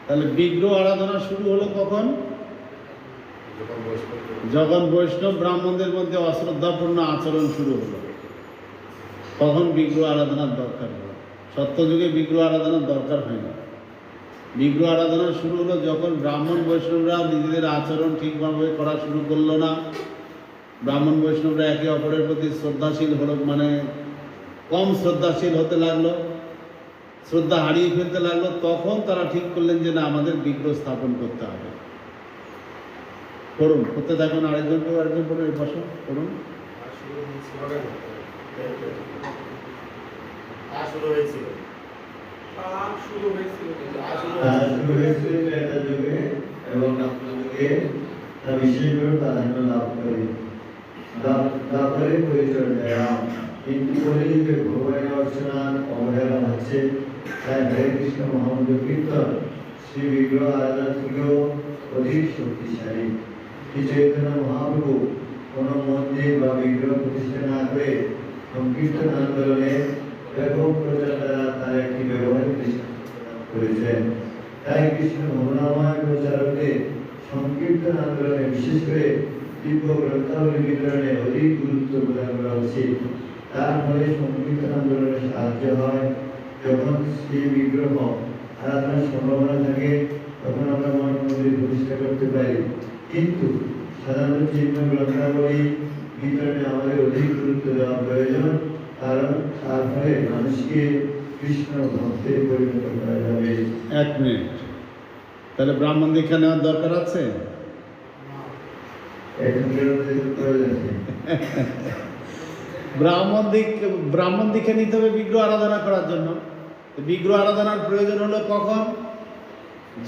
Speaker 1: তাহলে বিগ্রহ আরাধনা শুরু হলো কখন? যখন বৈষ্ণব ব্রাহ্মণদের মধ্যে অশ্রদ্ধাপূর্ণ আচরণ শুরু হলো, তখন বিগ্রহ আরাধনার দরকার হলো। সত্যযুগে বিগ্রহ আরাধনার দরকার হয় না। বিগ্রহ আরাধনা শুরু হলো যখন ব্রাহ্মণ বৈষ্ণবরা নিজেদের আচরণ ঠিকভাবে করা শুরু করলো না। ব্রাহ্মণ বৈষ্ণবরা একে অপরের প্রতি শ্রদ্ধাশীল হলো, মানে কম শ্রদ্ধাশীল হতে লাগলো, শ্রদ্ধা হারিয়ে ফেলতে লাগলো। তখন তারা ঠিক করলেন যে না, আমাদের বিগ্রহ স্থাপন করতে হবে। করুন, করতে থাকুন। আরেকজন পড়ুন, এই পাশে করুন।
Speaker 7: শুরু হয়েছিল ত্রেতা যুগে এবং দ্বাপর যুগে তা বিশেষভাবে প্রাধান্য লাভ করে। দ্বাপরে পরিচর্যা, কিন্তু কলিযুগে ভগবানের অর্চনার অবহেলা হচ্ছে। তাই হরে কৃষ্ণ মহামন্ত্র কীর্তন শ্রী বিগ্রহ আরাধনা থেকেও অধিক শক্তিশালী। শ্রী চৈতন্য মহাপ্রভু কোন মন্দির বা বিগ্রহ প্রতিষ্ঠা না করে সংকীর্তন আন্দোলনে ব্যাপক প্রচার দ্বারা তার একটি ব্যবহারিক দৃষ্টান্ত প্রদান করেছেন। তাই কৃষ্ণ ভবনাময় প্রচারকদের সংকীর্তন আন্দোলনে, বিশেষ করে দিব্য গ্রন্থাবলী বিতরণে অধিক গুরুত্ব প্রদান করা উচিত। তার ফলে সংকীর্তন আন্দোলনে সাহায্য হয়। যখন সেই বিগ্রহ আরাধনার সম্ভাবনা থাকে তখন আমরা মঠ মন্দির প্রতিষ্ঠা করতে পারি, কিন্তু সাধারণত চিহ্ন গ্রন্থাবলী বিতরণে আমাদের অধিক গুরুত্ব দেওয়া প্রয়োজন, কারণ তার ফলে মানুষকে কৃষ্ণ ভক্তে পরিণত করা যাবে।
Speaker 1: এক মিনিট, তাহলে ব্রাহ্মণ দীক্ষা নেওয়ার দরকার আছে? ব্রাহ্মণ দীক্ষা নিতে হবে বিগ্রহ আরাধনা করার জন্য। বিগ্রহ আরাধনার প্রয়োজন হলো কখন?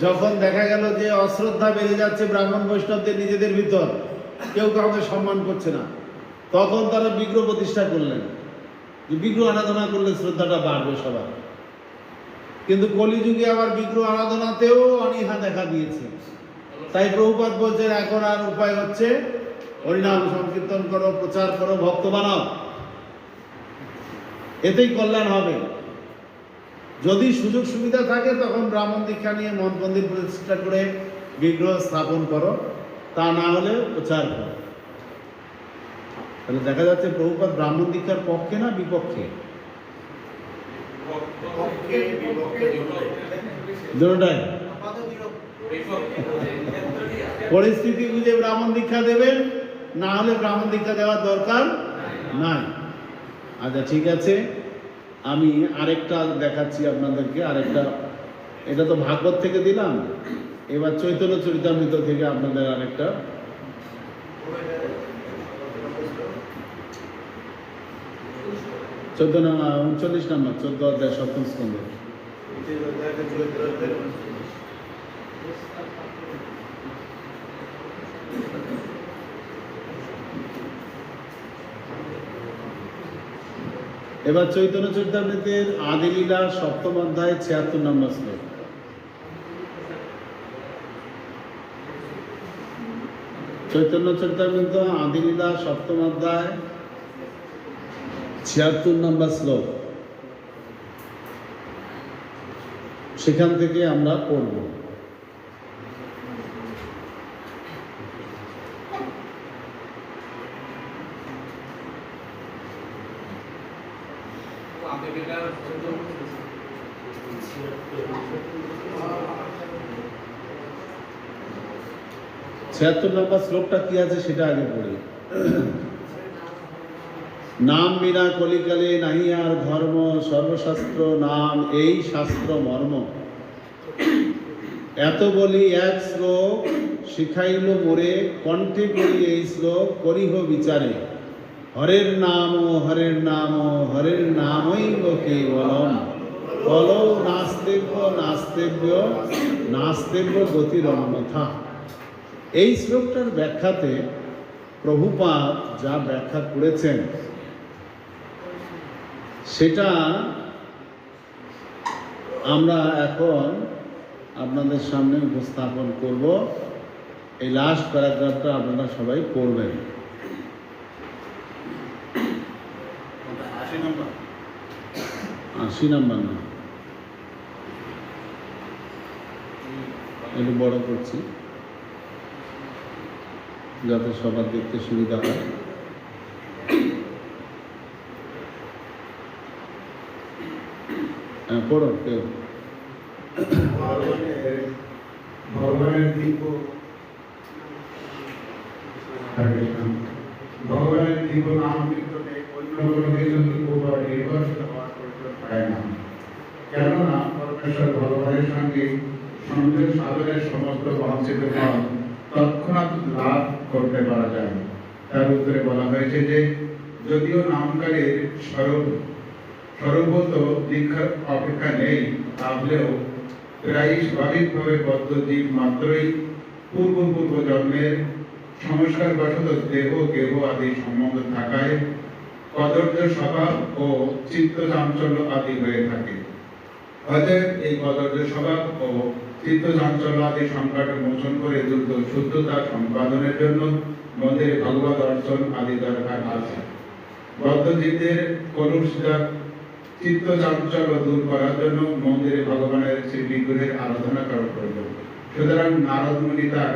Speaker 1: যখন দেখা গেল যে অশ্রদ্ধা বেড়ে যাচ্ছে ব্রাহ্মণ বৈষ্ণবদের নিজেদের ভিতর, কেউ কাউকে সম্মান করছে না, তখন তারা বিগ্রহ প্রতিষ্ঠা করলেন যে বিগ্রহ আরাধনা করলে শ্রদ্ধাটা বাড়বে সবার। কিন্তু কলিযুগে আবার বিগ্রহ আরাধনাতেও অনীহা দেখা দিয়েছে। তাই প্রভুপাদ বলছেন এখন আর উপায় হচ্ছে হরিনাম সংকীর্তন করো, প্রচার করো, ভক্ত বানাও, এতেই কল্যাণ হবে। যদি সুযোগ সুবিধা থাকে তখন ব্রাহ্মণ দীক্ষা নিয়ে মঠ মন্দির প্রতিষ্ঠা করে বিগ্রহ স্থাপন করো, তা না হলে প্রচার করো। তাহলে দেখা যাচ্ছে প্রভুপাদ ব্রাহ্মণ দীক্ষার পক্ষে না বিপক্ষে? দুটোটাই। পরিস্থিতি বুঝে ব্রাহ্মণ দীক্ষা দেবেন, না হলে ব্রাহ্মণ দীক্ষা দেওয়ার দরকার নাই। আচ্ছা ঠিক আছে, আমি আরেকটা দেখাচ্ছি আপনাদেরকে, আরেকটা। এটা তো ভাগবত থেকে দিলাম, এবার চৈতন্য চরিতামৃত থেকে আপনাদের আরেকটা। চোদ্দ নম্বর 39 নম্বর 14 অধ্যায় 7ম স্কন্ধ। এবার চৈতন্য চরিতামৃতের আদিলীলা 7ম অধ্যায় 76 নম্বর শ্লোক। চৈতন্য চরিতামৃত আদিলীলা 7ম অধ্যায় 76 নম্বর শ্লোক, সেখান থেকে আমরা পড়ব। ছিয়াত্তর নম্বর শ্লোকটা কি আছে সেটা আগে পড়ি। নাম বিনা কলিকালে নাহি আর ধর্ম, সর্বশাস্ত্র নাম এই শাস্ত্র মর্ম। এত বলি এক শ্লোক শিখাইল মোরে, কণ্ঠে করি এই শ্লোক করিহ বিচারে। হরের নাম হরের নাম হরের নামই কেবলম, বলো নাস্তেব্য নাস্তেব্য নাস্তেব্য গতির অন্যথা। এই শ্লোকটার ব্যাখ্যাতে প্রভুপাদ যা ব্যাখ্যা করেছেন সেটা আমরা এখন আপনাদের সামনে উপস্থাপন করব। এই লাস্ট প্যারাগ্রাফটা আপনারা সবাই পড়বেন। 80 নম্বর না, একটু বড় করছি যাতে সবার দেখতে সুবিধা হয়। হ্যাঁ পড়ো কেউ।
Speaker 13: ভগবানের দিব্য নাম কীর্তনে অন্য কোনো কিছুর উপর নির্ভরশীল হওয়ার প্রয়োজন হয় না, কেননা পরমেশ্বর ভগবানের সঙ্গে সংযোগ সাধনের সমস্ত বাঞ্ছিত ফল তৎক্ষণাৎ লাভ করতে পারা যায়। তার উত্তরে বলা হয়েছে যে যদিও নামকারীর সর্বত দীক্ষার অপেক্ষা নেই, তাহলেও প্রায় স্বাভাবিকভাবে বদ্ধ জীব মাত্রই পূর্ব জন্মের সংস্কার বশত দেহ গেহ আদি সম্বন্ধ থাকায় কদর্য স্বভাব ও চিত্ত চাঞ্চল্য আদি হয়ে থাকে। অতএব এই কদর্য স্বভাব ও চিত্ত চাঞ্চল্য আদি সংকট মোচন করে দ্রুত শুদ্ধতা সম্পাদনের জন্য মন্দিরে ভগবত অর্চন আদি দরকার আছে। বদ্ধজীবদের কলুষজাত চিত্ত চাঞ্চল্য দূর করার জন্য মন্দিরে ভগবানের শ্রী বিগ্রহের আরাধনা করা প্রয়োজন। সুতরাং নারদ মুনি তার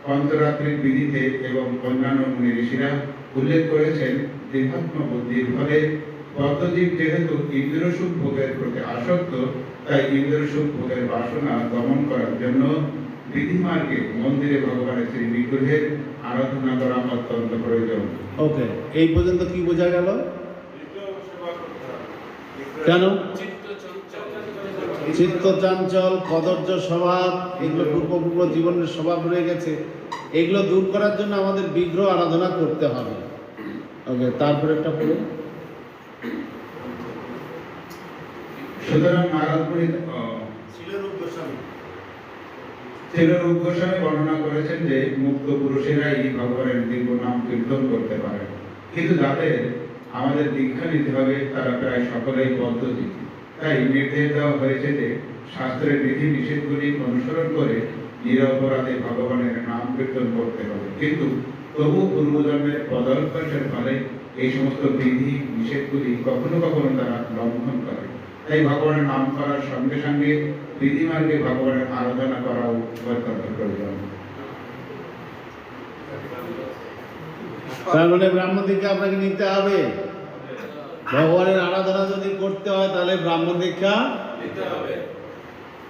Speaker 13: পঞ্চরাত্রির বিধিতে এবং অন্যান্য মুনি ঋষিরা উল্লেখ করেছেন, দেহাত্ম বুদ্ধির ফলে বদ্ধজীব যেহেতু ইন্দ্রসুখ ভোগের প্রতি আসক্ত, তাই ইন্দ্রসুখ ভোগের বাসনা দমন করার জন্য বিধিমার্গে মন্দিরে ভগবানের শ্রী বিগ্রহের আরাধনা করা অত্যন্ত প্রয়োজন।
Speaker 1: ওকে, এই পর্যন্ত কি বোঝা গেল? কেন? চিত্ত চাঞ্চল, কদর্য স্বভাব, এগুলো পূর্ব জীবনের স্বভাব রয়ে গেছে, এগুলো দূর করার জন্য আমাদের বিগ্রহ আরাধনা করতে হবে। ওকে, তারপরে একটা বলুন।
Speaker 13: সুতরাং নারদ মুনি ত্রিলোক গোস্বামী বর্ণনা করেছেন যে মুক্ত পুরুষেরাই ভগবানের দিব্য নাম কীর্তন করতে পারে, কিন্তু যাদের আমাদের দীক্ষা নিতে হবে তারা প্রায় সকলেই বদ্ধজীব। তাই নির্দেশ দেওয়া হয়েছে যে শাস্ত্রের বিধি নিষেধগুলি অনুসরণ করে নিরপরাধে ভগবানের নাম কীর্তন করতে হবে। কিন্তু তবু পূর্বজন্মের পদাভ্যাসের ফলে এই সমস্ত বিধি নিষেধগুলি কখনো কখনো তারা লঙ্ঘন করে। তাই ভগবানের নাম করার সঙ্গে সঙ্গে বিধিমার্গে ভগবানের আরাধনা করাও অত্যন্ত প্রয়োজন।
Speaker 1: তার মানে ব্রাহ্মণ দীক্ষা আপনাকে নিতে হবে। ভগবানের আরাধনা যদি করতে হয় তাহলে ব্রাহ্মণ দীক্ষা
Speaker 6: নিতে হবে।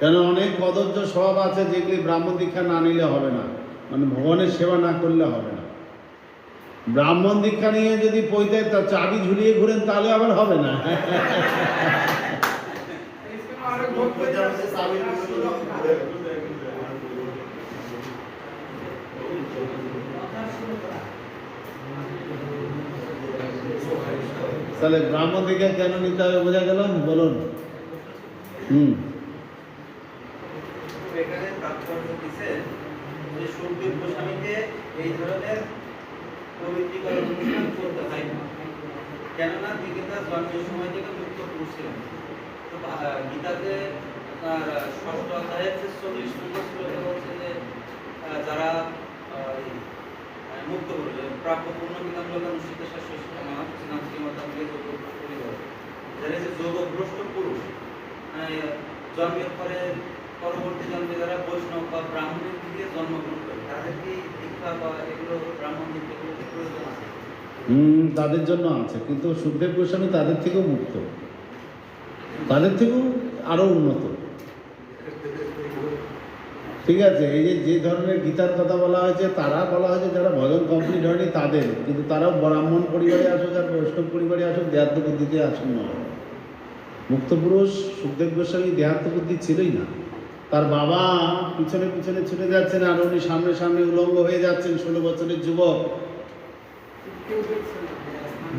Speaker 1: কেন অনেক কদর্য স্বভাব আছে যেগুলি ব্রাহ্মণ দীক্ষা না নিলে হবে না, মানে ভগবানের সেবা না করলে হবে না। ব্রাহ্মণ দীক্ষা নিয়ে যদি পৈতায় তার চাবি ঝুলিয়ে ঘুরেন তাহলে আবার হবে না। তাহলে ব্রাহ্মণ দীক্ষা কেন নিতে হবে বোঝা গেল, বলুন।
Speaker 5: এখানে তাৎপর্য দিচ্ছে যে সুখদেব গোস্বামীকে এই ধরনের পবিত্রীকরণ অনুষ্ঠান করতে হয় না, কেননা তিনি তার জন্মের সময় থেকে মুক্ত পুরুষ ছিলেন। তো গীতাতে তার ৬ষ্ঠ অধ্যায়ের ৪০ নম্বর শ্লোকে বলছে যে যারা মুক্ত পুরুষ প্রাপ্য পূর্ণ বিধান লোক অনুষ্ঠিত যারা যে যোগভ্রষ্ট পুরুষ জন্মের পরে পরবর্তী জন্মে যারা বৈষ্ণব বা ব্রাহ্মণের দিকে জন্মগ্রহণ করে তাদের কি দীক্ষা বা এগুলো ব্রাহ্মণ দীক্ষাগুলো প্রয়োজন আছে?
Speaker 1: তাদের জন্য আছে, কিন্তু সুখদেব গোস্বামী তাদের থেকেও মুক্ত, তাদের থেকেও আরো উন্নত। ঠিক আছে, এই যে ধরনের গীতার কথা বলা হয়েছে, তারা বলা হয়েছে যারা ভজন কমপ্লিট হয়নি তাদের, কিন্তু তারাও ব্রাহ্মণ পরিবারে আসুক আর বৈষ্ণব পরিবারে আসুক, দেহাত্ম বুদ্ধিতে আসুন না। মুক্ত পুরুষ সুখদেব গোস্বামী দেহাত্ম বুদ্ধি ছিলই না। তার বাবা পিছনে পিছনে ছুটে যাচ্ছেন আর উনি সামনে সামনে উলঙ্গ হয়ে যাচ্ছেন। 16 বছরের যুবক,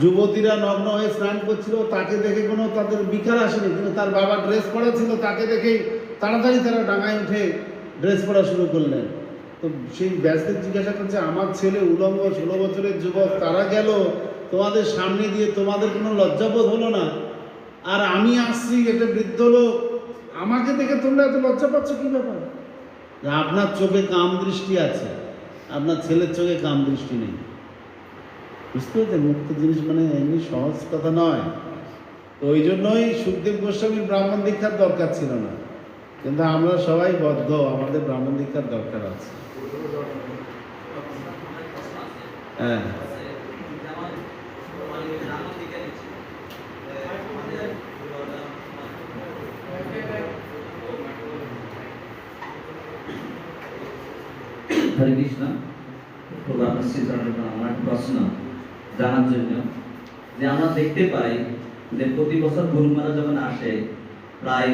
Speaker 1: যুবতীরা নগ্ন হয়ে স্নান করছিল, তাকে দেখে কোনো তাদের বিকার আসেনি, কিন্তু তার বাবা ড্রেস পরা ছিল, তাকে দেখেই তাড়াতাড়ি তারা ডাঙায় উঠে ড্রেস পরা শুরু করলেন। তো সেই ব্যাসদেব জিজ্ঞাসা করছে, আমার ছেলে উলঙ্গ 16 বছরের যুবক, তারা গেল তোমাদের সামনে দিয়ে, তোমাদের কোনো লজ্জাবোধ হলো না? আর আমি আসছি একটা বৃদ্ধ লোক, আমাকে দেখে তোমরা এত লজ্জা পাচ্ছ কি ব্যাপার? আপনার চোখে কাম দৃষ্টি আছে, আপনার ছেলের চোখে কাম দৃষ্টি নেই। বুঝতে পেরেছেন? মুক্ত জিনিস মানে এমনি সহজ কথা নয়। তো ওই জন্যই সুখদেব গোস্বামীর ব্রাহ্মণ দীক্ষার দরকার ছিল না, কিন্তু আমরা সবাই বদ্ধ, আমাদের ব্রাহ্মণ দীক্ষার দরকার আছে। হ্যাঁ,
Speaker 5: হরে কৃষ্ণ। আমার প্রশ্ন জানার জন্য যে আমরা দেখতে পাই যে প্রতি বছর গুরুমারা যখন আসে প্রায়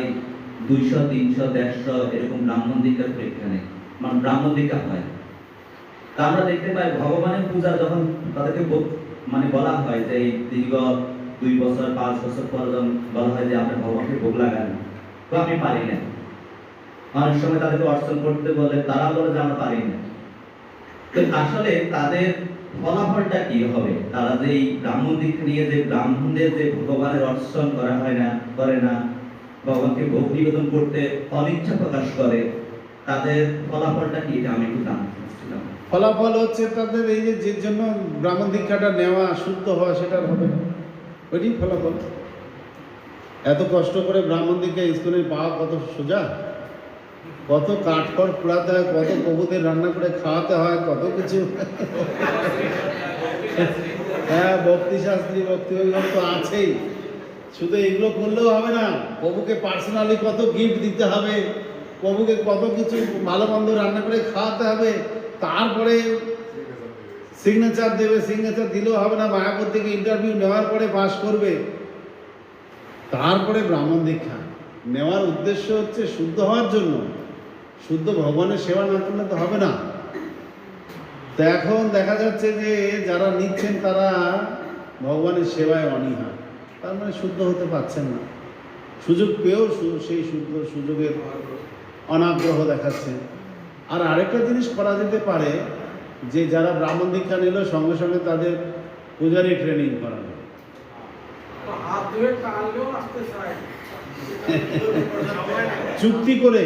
Speaker 5: 200, 300, 150 এরকম ব্রাহ্মণ দীক্ষার পরীক্ষা নেই, মানে ব্রাহ্মণ দীক্ষা হয়। তা আমরা দেখতে পাই ভগবানের পূজা যখন তাদেরকে মানে বলা হয় যে এই দীর্ঘ 2 বছর 5 বছর পর যখন বলা হয় যে আপনি ভগবানকে ভোগ লাগান, তো আমি পারি না। অনেক সময় তাদেরকে অর্চন করতে বলে, তারা বলে যে আমরা পারি না। তো আসলে তাদের ফলাফলটা কি হবে? তারা যে এই ব্রাহ্মণ দীক্ষা নিয়ে যে ব্রাহ্মণদের যে ভগবানের অর্চন করা হয় না, করে না, ভগবানকে ভোগ নিবেদন করতে অনিচ্ছা প্রকাশ করে, তাদের ফলাফলটা কি? এটা আমি একটু জানতে চাচ্ছিলাম।
Speaker 1: ফলাফল হচ্ছে তাদের এই যে জন্য ব্রাহ্মণ দীক্ষাটা নেওয়া, শুদ্ধ হওয়া, সেটা হবে না, ওইটাই ফলাফল। এত কষ্ট করে ব্রাহ্মণ দীক্ষা স্কুলে পাওয়া কত সোজা? কত কাঠখড় পোড়াতে হয়, কত প্রভুদের রান্না করে খাওয়াতে হয়, কত কিছু। হ্যাঁ, ভক্তি শাস্ত্রী, ভক্তি অভিভাবক তো আছেই। শুধু এগুলো করলেও হবে না, প্রভুকে পার্সোনালি কত গিফট দিতে হবে, প্রভুকে কত কিছু ভালো মন্দ রান্না করে খাওয়াতে হবে, তারপরে সিগনেচার দেবে। সিগনেচার দিলেও হবে না, মায়াপুর থেকে ইন্টারভিউ নেওয়ার পরে পাস করবে, তারপরে ব্রাহ্মণ দীক্ষা নেওয়ার উদ্দেশ্য হচ্ছে শুদ্ধ হওয়ার জন্য। শুদ্ধ ভগবানের সেবা না করলে তো হবে না। তো এখন দেখা যাচ্ছে যে যারা নিচ্ছেন তারা ভগবানের সেবায় অনীহা, তার মানে শুদ্ধ হতে পারছেন না। সুযোগ পেয়েও সেই সুযোগের অনাগ্রহ দেখাচ্ছেন। আর আরেকটা জিনিস করা যেতে পারে যে যারা ব্রাহ্মণ দীক্ষা নিল সঙ্গে সঙ্গে তাদের পূজারি ট্রেনিং করানো, চুক্তি করে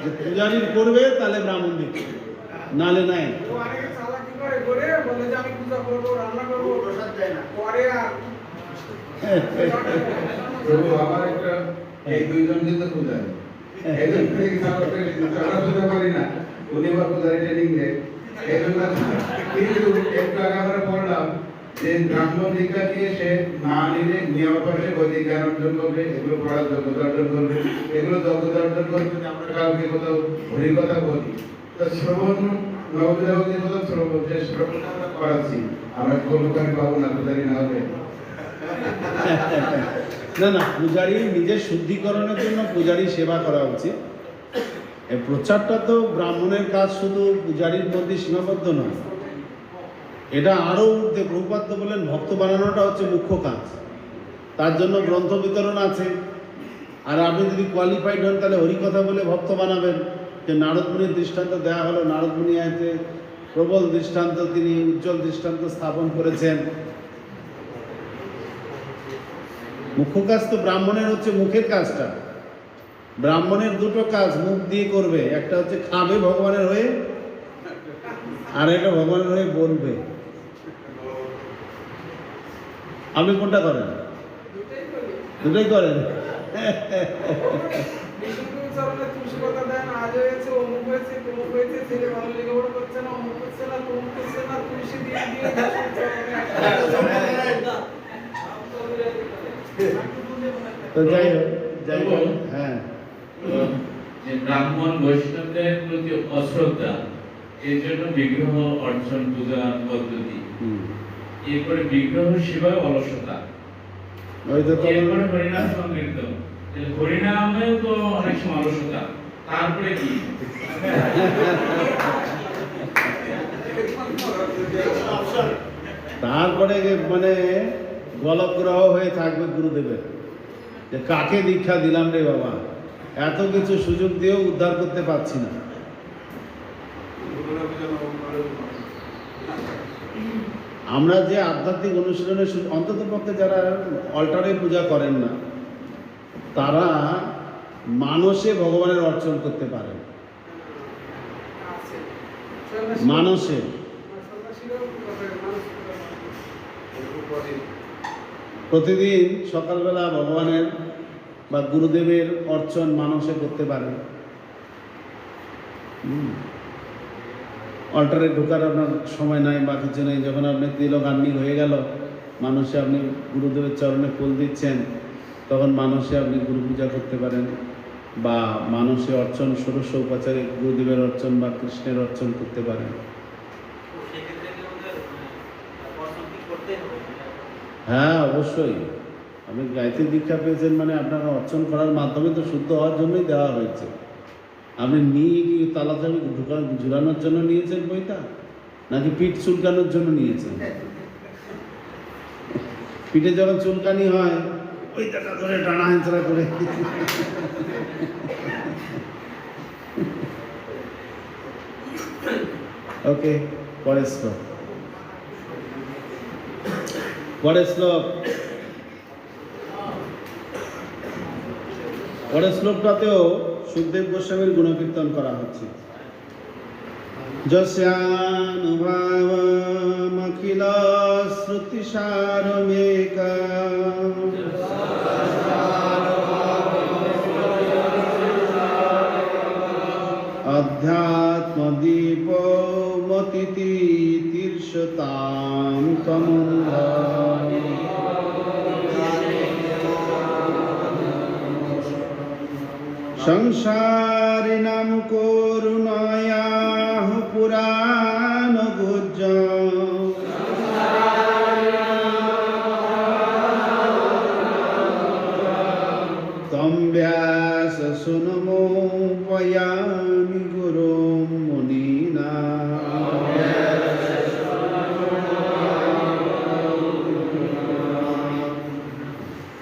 Speaker 1: যে পূজারি করবে তাহলে ব্রাহ্মণ দীক্ষা, নালে নাই।
Speaker 11: আমার একটা
Speaker 13: এই দুইজন কিন্তু পূজারি, এই আমরা পূজা করি না, উনি আবার পূজারি ট্রেনিং দেয়। এই জন্য কিন্তু একটু আগে আমরা পড়লাম যে ব্রাহ্মণ দীক্ষা দিয়ে সে না নিলে নিয়ম পাশে বৈদিক জ্ঞান অর্জন করবে, এগুলো পড়ার যোগ্যতা অর্জন করবে, এগুলো যোগ্যতা অর্জন করবে। আমরা কাউকে কোথাও হরি কথা বলি, তো শ্রবণ নববিধাবতীর মতো শ্রবণ, যে শ্রবণ আমরা করাচ্ছি, আমরা কোনো কারণে পাবো না পূজারি না হবে।
Speaker 1: না না, পূজারী নিজের শুদ্ধিকরণের জন্য পূজারী সেবা করা উচিত। এই প্রচারটা তো ব্রাহ্মণের কাজ শুধু পূজারীর মধ্যে সীমাবদ্ধ নয়, এটা আরও ঊর্ধ্বে। প্রভুপাদ বলেন ভক্ত বানানোটা হচ্ছে মুখ্য কাজ, তার জন্য গ্রন্থ বিতরণ আছে। আর আপনি যদি কোয়ালিফাইড হন তাহলে হরিকথা বলে ভক্ত বানাবেন। যে নারদমুনির দৃষ্টান্ত দেওয়া হলো, নারদমুনি আয়তে প্রবল দৃষ্টান্ত, তিনি উজ্জ্বল দৃষ্টান্ত স্থাপন করেছেন। মুখ্য কাজ তো ব্রাহ্মণের হচ্ছে মুখের কাজটা। ব্রাহ্মণের দুটো কাজ মুখ দিয়ে করবে, একটা হচ্ছে খাবে ভগবানের হয়ে, আর একটা ভগবানের হয়ে বলবে। আপনি কোনটা করেন? দুটোই করেন।
Speaker 11: তুলসী কথা দেন, আজ হয়েছে, অমুক হয়েছে, তমুক হয়েছে, ছেলে ভালো লেখাপড়া করছে না, অমুক করছে না, তমুক করছে না, তুলসী দিয়ে দিয়ে
Speaker 1: তো যাই হোক, যাই হোক, হ্যাঁ,
Speaker 6: যে ব্রাহ্মণ বৈষ্ণবদের প্রতি অশ্রদ্ধা, এর জন্য বিগ্রহ অর্চন পূজা পদ্ধতি, এরপরে বিগ্রহ সেবায় অলসতা, এরপরে হরিনাম সংকীর্তন। হরিনামেও তো অনেক সময় অলসতা, তারপরে কি?
Speaker 1: তারপরে মানে গলগ্রহ হয়ে থাকবে গুরুদেবের, যে কাকে দীক্ষা দিলাম রে বাবা, এত কিছু সুযোগ দিয়েও উদ্ধার করতে পারছি না। আমরা যে আধ্যাত্মিক অনুশীলনে অন্তত পক্ষে যারা অল্টারে পূজা করেন না, তারা মানসে ভগবানের অর্চন করতে পারেন। মানসে প্রতিদিন সকালবেলা ভগবানের বা গুরুদেবের অর্চন মানসে করতে পারেন। অল্টারে ঢোকার আপনার সময় নাই বা কিছু নেই, যখন আপনি তিলকান্নি হয়ে গেল, মানুষে আপনি গুরুদেবের চরণে ফুল দিচ্ছেন, তখন মানুষে আপনি গুরু পূজা করতে পারেন, বা মানুষে অর্চন ষোড়শ উপাচারে গুরুদেবের অর্চন বা কৃষ্ণের অর্চন করতে পারেন। হ্যাঁ, অবশ্যই। আপনি গায়ত্রী দীক্ষা পেয়েছেন মানে আপনারা অর্চন করার মাধ্যমে তো শুদ্ধ হওয়ার জন্যই দেওয়া হয়েছে। আপনি নিয়ে কি তালাচাবি ঝুলানোর জন্য নিয়েছেন বইটা, নাকি পিঠ চুলকানোর জন্য নিয়েছেন? পিঠে যখন চুলকানি হয় ওই টাকা ধরে টানা হেঁচড়া করে। ওকে, পরের শ্লোক। পরের শ্লোকটাতেও সুখদেব গোস্বামীর গুণকীর্তন করা হচ্ছে। যস্যানুভাবমখিল শ্রুতিসারমেকা অধ্যাত্মদীপো মতিতি তীর্ষতাম তমুন্ধ সংসারিণাম করুণায়াঃ পুরাণগুজ্জ তম ব্যাস শুনমো পয়ামি গুরুম মুনিনা।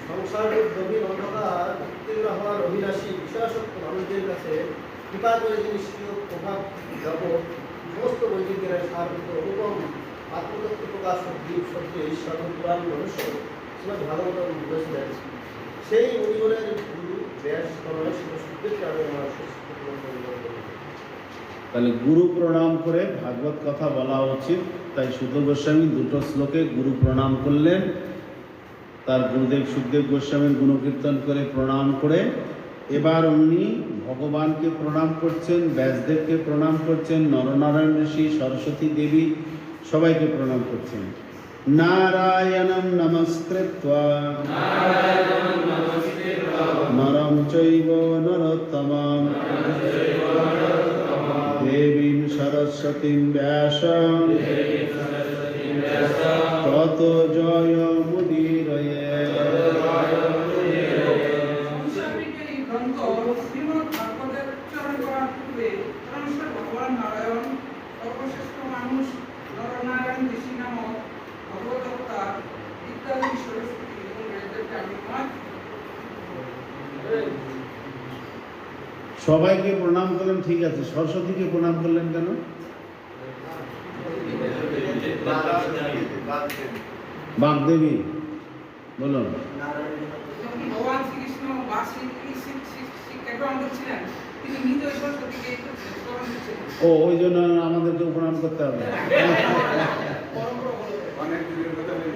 Speaker 10: সংসারের গভীর অন্ধকার উত্তীর্ণ হওয়ার অভিলাষী বিষয়াসক্ত মানুষদের কাছে কৃপা করে যিনি স্বীয় প্রভাব জগৎ সমস্ত বৈদিকের সার্বিক অনুপম আত্মতত্ত্ব প্রকাশ দ্বীপ সত্য ঈশ্বর পুরাণ মনুষ্য শ্রীমদ ভাগবত বলেছিলেন, সেই মুনিগণের গুরু ব্যাস সুখদেবকে আমি আমার
Speaker 1: তাহলে গুরু প্রণাম করে ভাগবত কথা বলা উচিত। তাই সুত গোস্বামী দুটো শ্লোকে গুরু প্রণাম করলেন। তার গুরুদেব সুখদেব গোস্বামীর গুণকীর্তন করে প্রণাম করে এবার উনি ভগবানকে প্রণাম করছেন, ব্যাসদেবকে প্রণাম করছেন, নরনারায়ণ ঋষি, সরস্বতী দেবী সবাইকে প্রণাম করছেন। নারায়ণং নমস্কৃত্বা নরং চৈব নরোত্তমং দেবীং সরস্বতীং ব্যাসং ততো জয় মুদীরয়ে।
Speaker 11: এই গ্রন্থ শ্রীমদ্ ভাগবতের উচ্চারণ করার পূর্বে পরমেশ্বর ভগবান নারায়ণ সর্বশ্রেষ্ঠ মানুষ নরনারায়ণ ঋষি নামক ভগবদ্গীতা ইত্যাদি সরস্বতী এবং বেদদেবকে আবির্ভাব
Speaker 1: সবাইকে প্রণাম করলেন, ঠিক আছে, সরস্বতীকে প্রণাম করলেন কেন? বাগদেবী বলুন।
Speaker 11: ভগবান শ্রীকৃষ্ণ বা শিক্ষা ছিলেন, তিনি নিজে সরস্বতীকে স্মরণ করছেন।
Speaker 1: ও, ওই জন্য আমাদেরকে প্রণাম করতে হবে।
Speaker 2: অনেক যুগের কথা বলে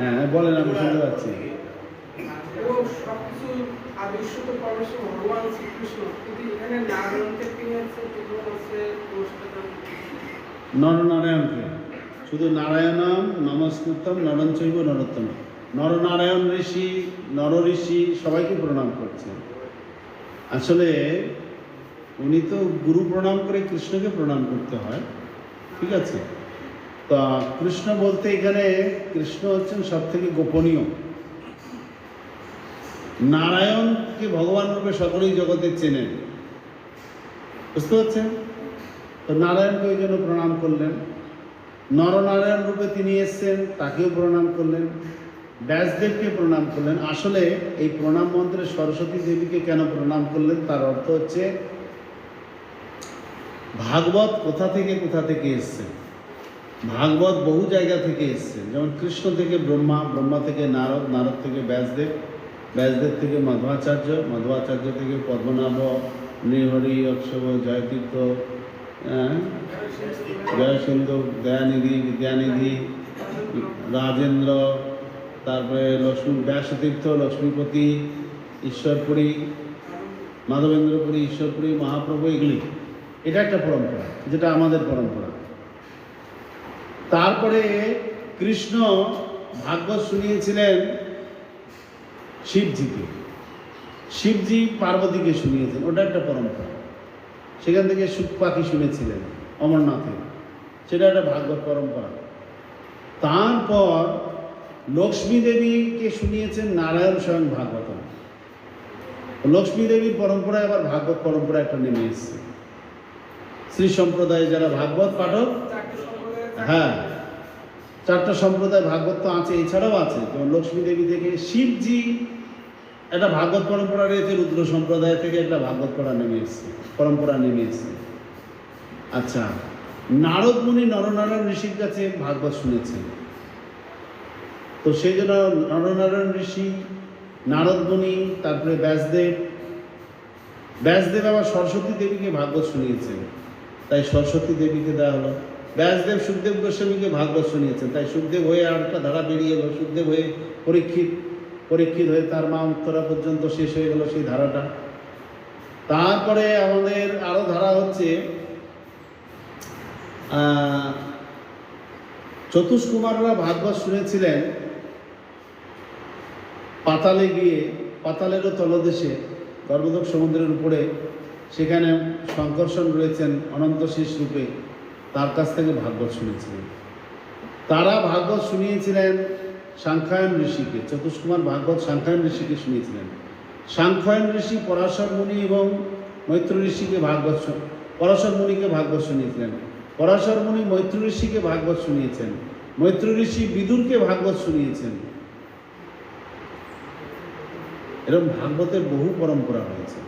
Speaker 1: হ্যাঁ বলেন, আমি শুনতে পাচ্ছি।
Speaker 11: এবং সবকিছু আদর্শ তো পরমেশ্বর ভগবান শ্রীকৃষ্ণ, কিন্তু এখানে নারায়ণকে তিনি হচ্ছে
Speaker 1: নরনারায়ণকে, শুধু নারায়ণম নমস্কৃতম নরং চৈব নরোত্তম, নরনারায়ণ ঋষি, নর ঋষি সবাইকে প্রণাম করছেন। আসলে উনি তো গুরু প্রণাম করে কৃষ্ণকে প্রণাম করতে হয়, ঠিক আছে। তা কৃষ্ণ বলতে এখানে কৃষ্ণ হচ্ছেন সব থেকে গোপনীয়। নারায়ণকে ভগবান রূপে সকলেই জগতে চেনেন, বুঝতে পারছেন? তো নারায়ণকে ওই জন্য প্রণাম করলেন। নরনারায়ণ রূপে তিনি এসছেন, তাকেও প্রণাম করলেন। ব্যাসদেবকে প্রণাম করলেন। আসলে এই প্রণাম মন্ত্রে সরস্বতী দেবীকে কেন প্রণাম করলেন, তার অর্থ হচ্ছে ভাগবত কোথা থেকে এসছে। ভাগবত বহু জায়গা থেকে এসছে, যেমন কৃষ্ণ থেকে ব্রহ্মা, ব্রহ্মা থেকে নারদ, নারদ থেকে ব্যাসদেব, ব্যাসদেব থেকে মাধবাচার্য, মাধবাচার্য থেকে পদ্মনাভ, নৃহরি, অক্ষব, জয়তীর্থ, জয়সিন্ধু, দয়ানিধি, বিদ্যানিধি, রাজেন্দ্র, তারপরে ব্যাসতীর্থ, লক্ষ্মীপতি, ঈশ্বরপুরী, মাধবেন্দ্রপুরী, ঈশ্বরপুরী, মহাপ্রভু, এগুলি। এটা একটা পরম্পরা, যেটা আমাদের পরম্পরা। তারপরে কৃষ্ণ ভাগবত শুনিয়েছিলেন শিবজিকে, শিবজি পার্বতীকে শুনিয়েছেন, ওটা একটা পরম্পরা। সেখান থেকে সুখ পাখি শুনেছিলেন অমরনাথে, সেটা একটা ভাগবত পরম্পরা। তারপর লক্ষ্মী দেবীকে শুনিয়েছেন নারায়ণ স্বয়ং ভাগবতম। লক্ষ্মী দেবীর পরম্পরায় আবার ভাগবত পরম্পরা একটা নেমে এসছে। শ্রী সম্প্রদায়ে যারা ভাগবত পাঠক, হ্যাঁ, 4টা সম্প্রদায় ভাগবত তো আছে, এছাড়াও আছে। যেমন লক্ষ্মী দেবী থেকে শিবজি একটা ভাগবত পরম্পরা রয়েছে, রুদ্র সম্প্রদায় থেকে একটা ভাগবত পরম্পরা নেমে এসছে। আচ্ছা, নারদ মুনি নরনারায়ণ ঋষির কাছে ভাগবত শুনেছেন, তো সেই জন্য নরনারায়ণ ঋষি, নারদ মুনি, তারপরে ব্যাসদেব আবার সরস্বতী দেবীকে ভাগবত শুনিয়েছেন, তাই সরস্বতী দেবীকে দেওয়া হলো। ব্যাসদেব সুখদেব গোস্বামীকে ভাগবত শুনিয়েছেন, তাই সুখদেব হয়ে আরেকটা ধারা বেরিয়ে এলো। সুখদেব হয়ে পরীক্ষিত হয়ে তার মা উত্তরা পর্যন্ত শেষ হয়ে গেল সেই ধারাটা। তারপরে আমাদের আরো ধারা হচ্ছে চতুষ্কুমাররা ভাগবত শুনেছিলেন পাতালে গিয়ে, পাতালেরও তলদেশে গর্ভদক সমুদ্রের উপরে, সেখানে শঙ্কর্ষণ রয়েছেন অনন্ত শেষ রূপে, তার কাছ থেকে ভাগবত শুনেছিলেন। তারা ভাগবত শুনিয়েছিলেন সাংখ্যায়ন ঋষিকে। চতুষ্কুমার ভাগবত সাংখ্যায়ন ঋষিকে শুনিয়েছিলেন। সাংখ্যায়ন ঋষি পরাশর মুনি এবং মৈত্র ঋষিকে পরাশর মুনিকে ভাগবত শুনিয়েছিলেন। পরাশর মুনি মৈত্র ঋষিকে ভাগবত শুনিয়েছেন। মৈত্র ঋষি বিদুরকে ভাগবত শুনিয়েছেন। এরকম ভাগবতের বহু পরম্পরা রয়েছে।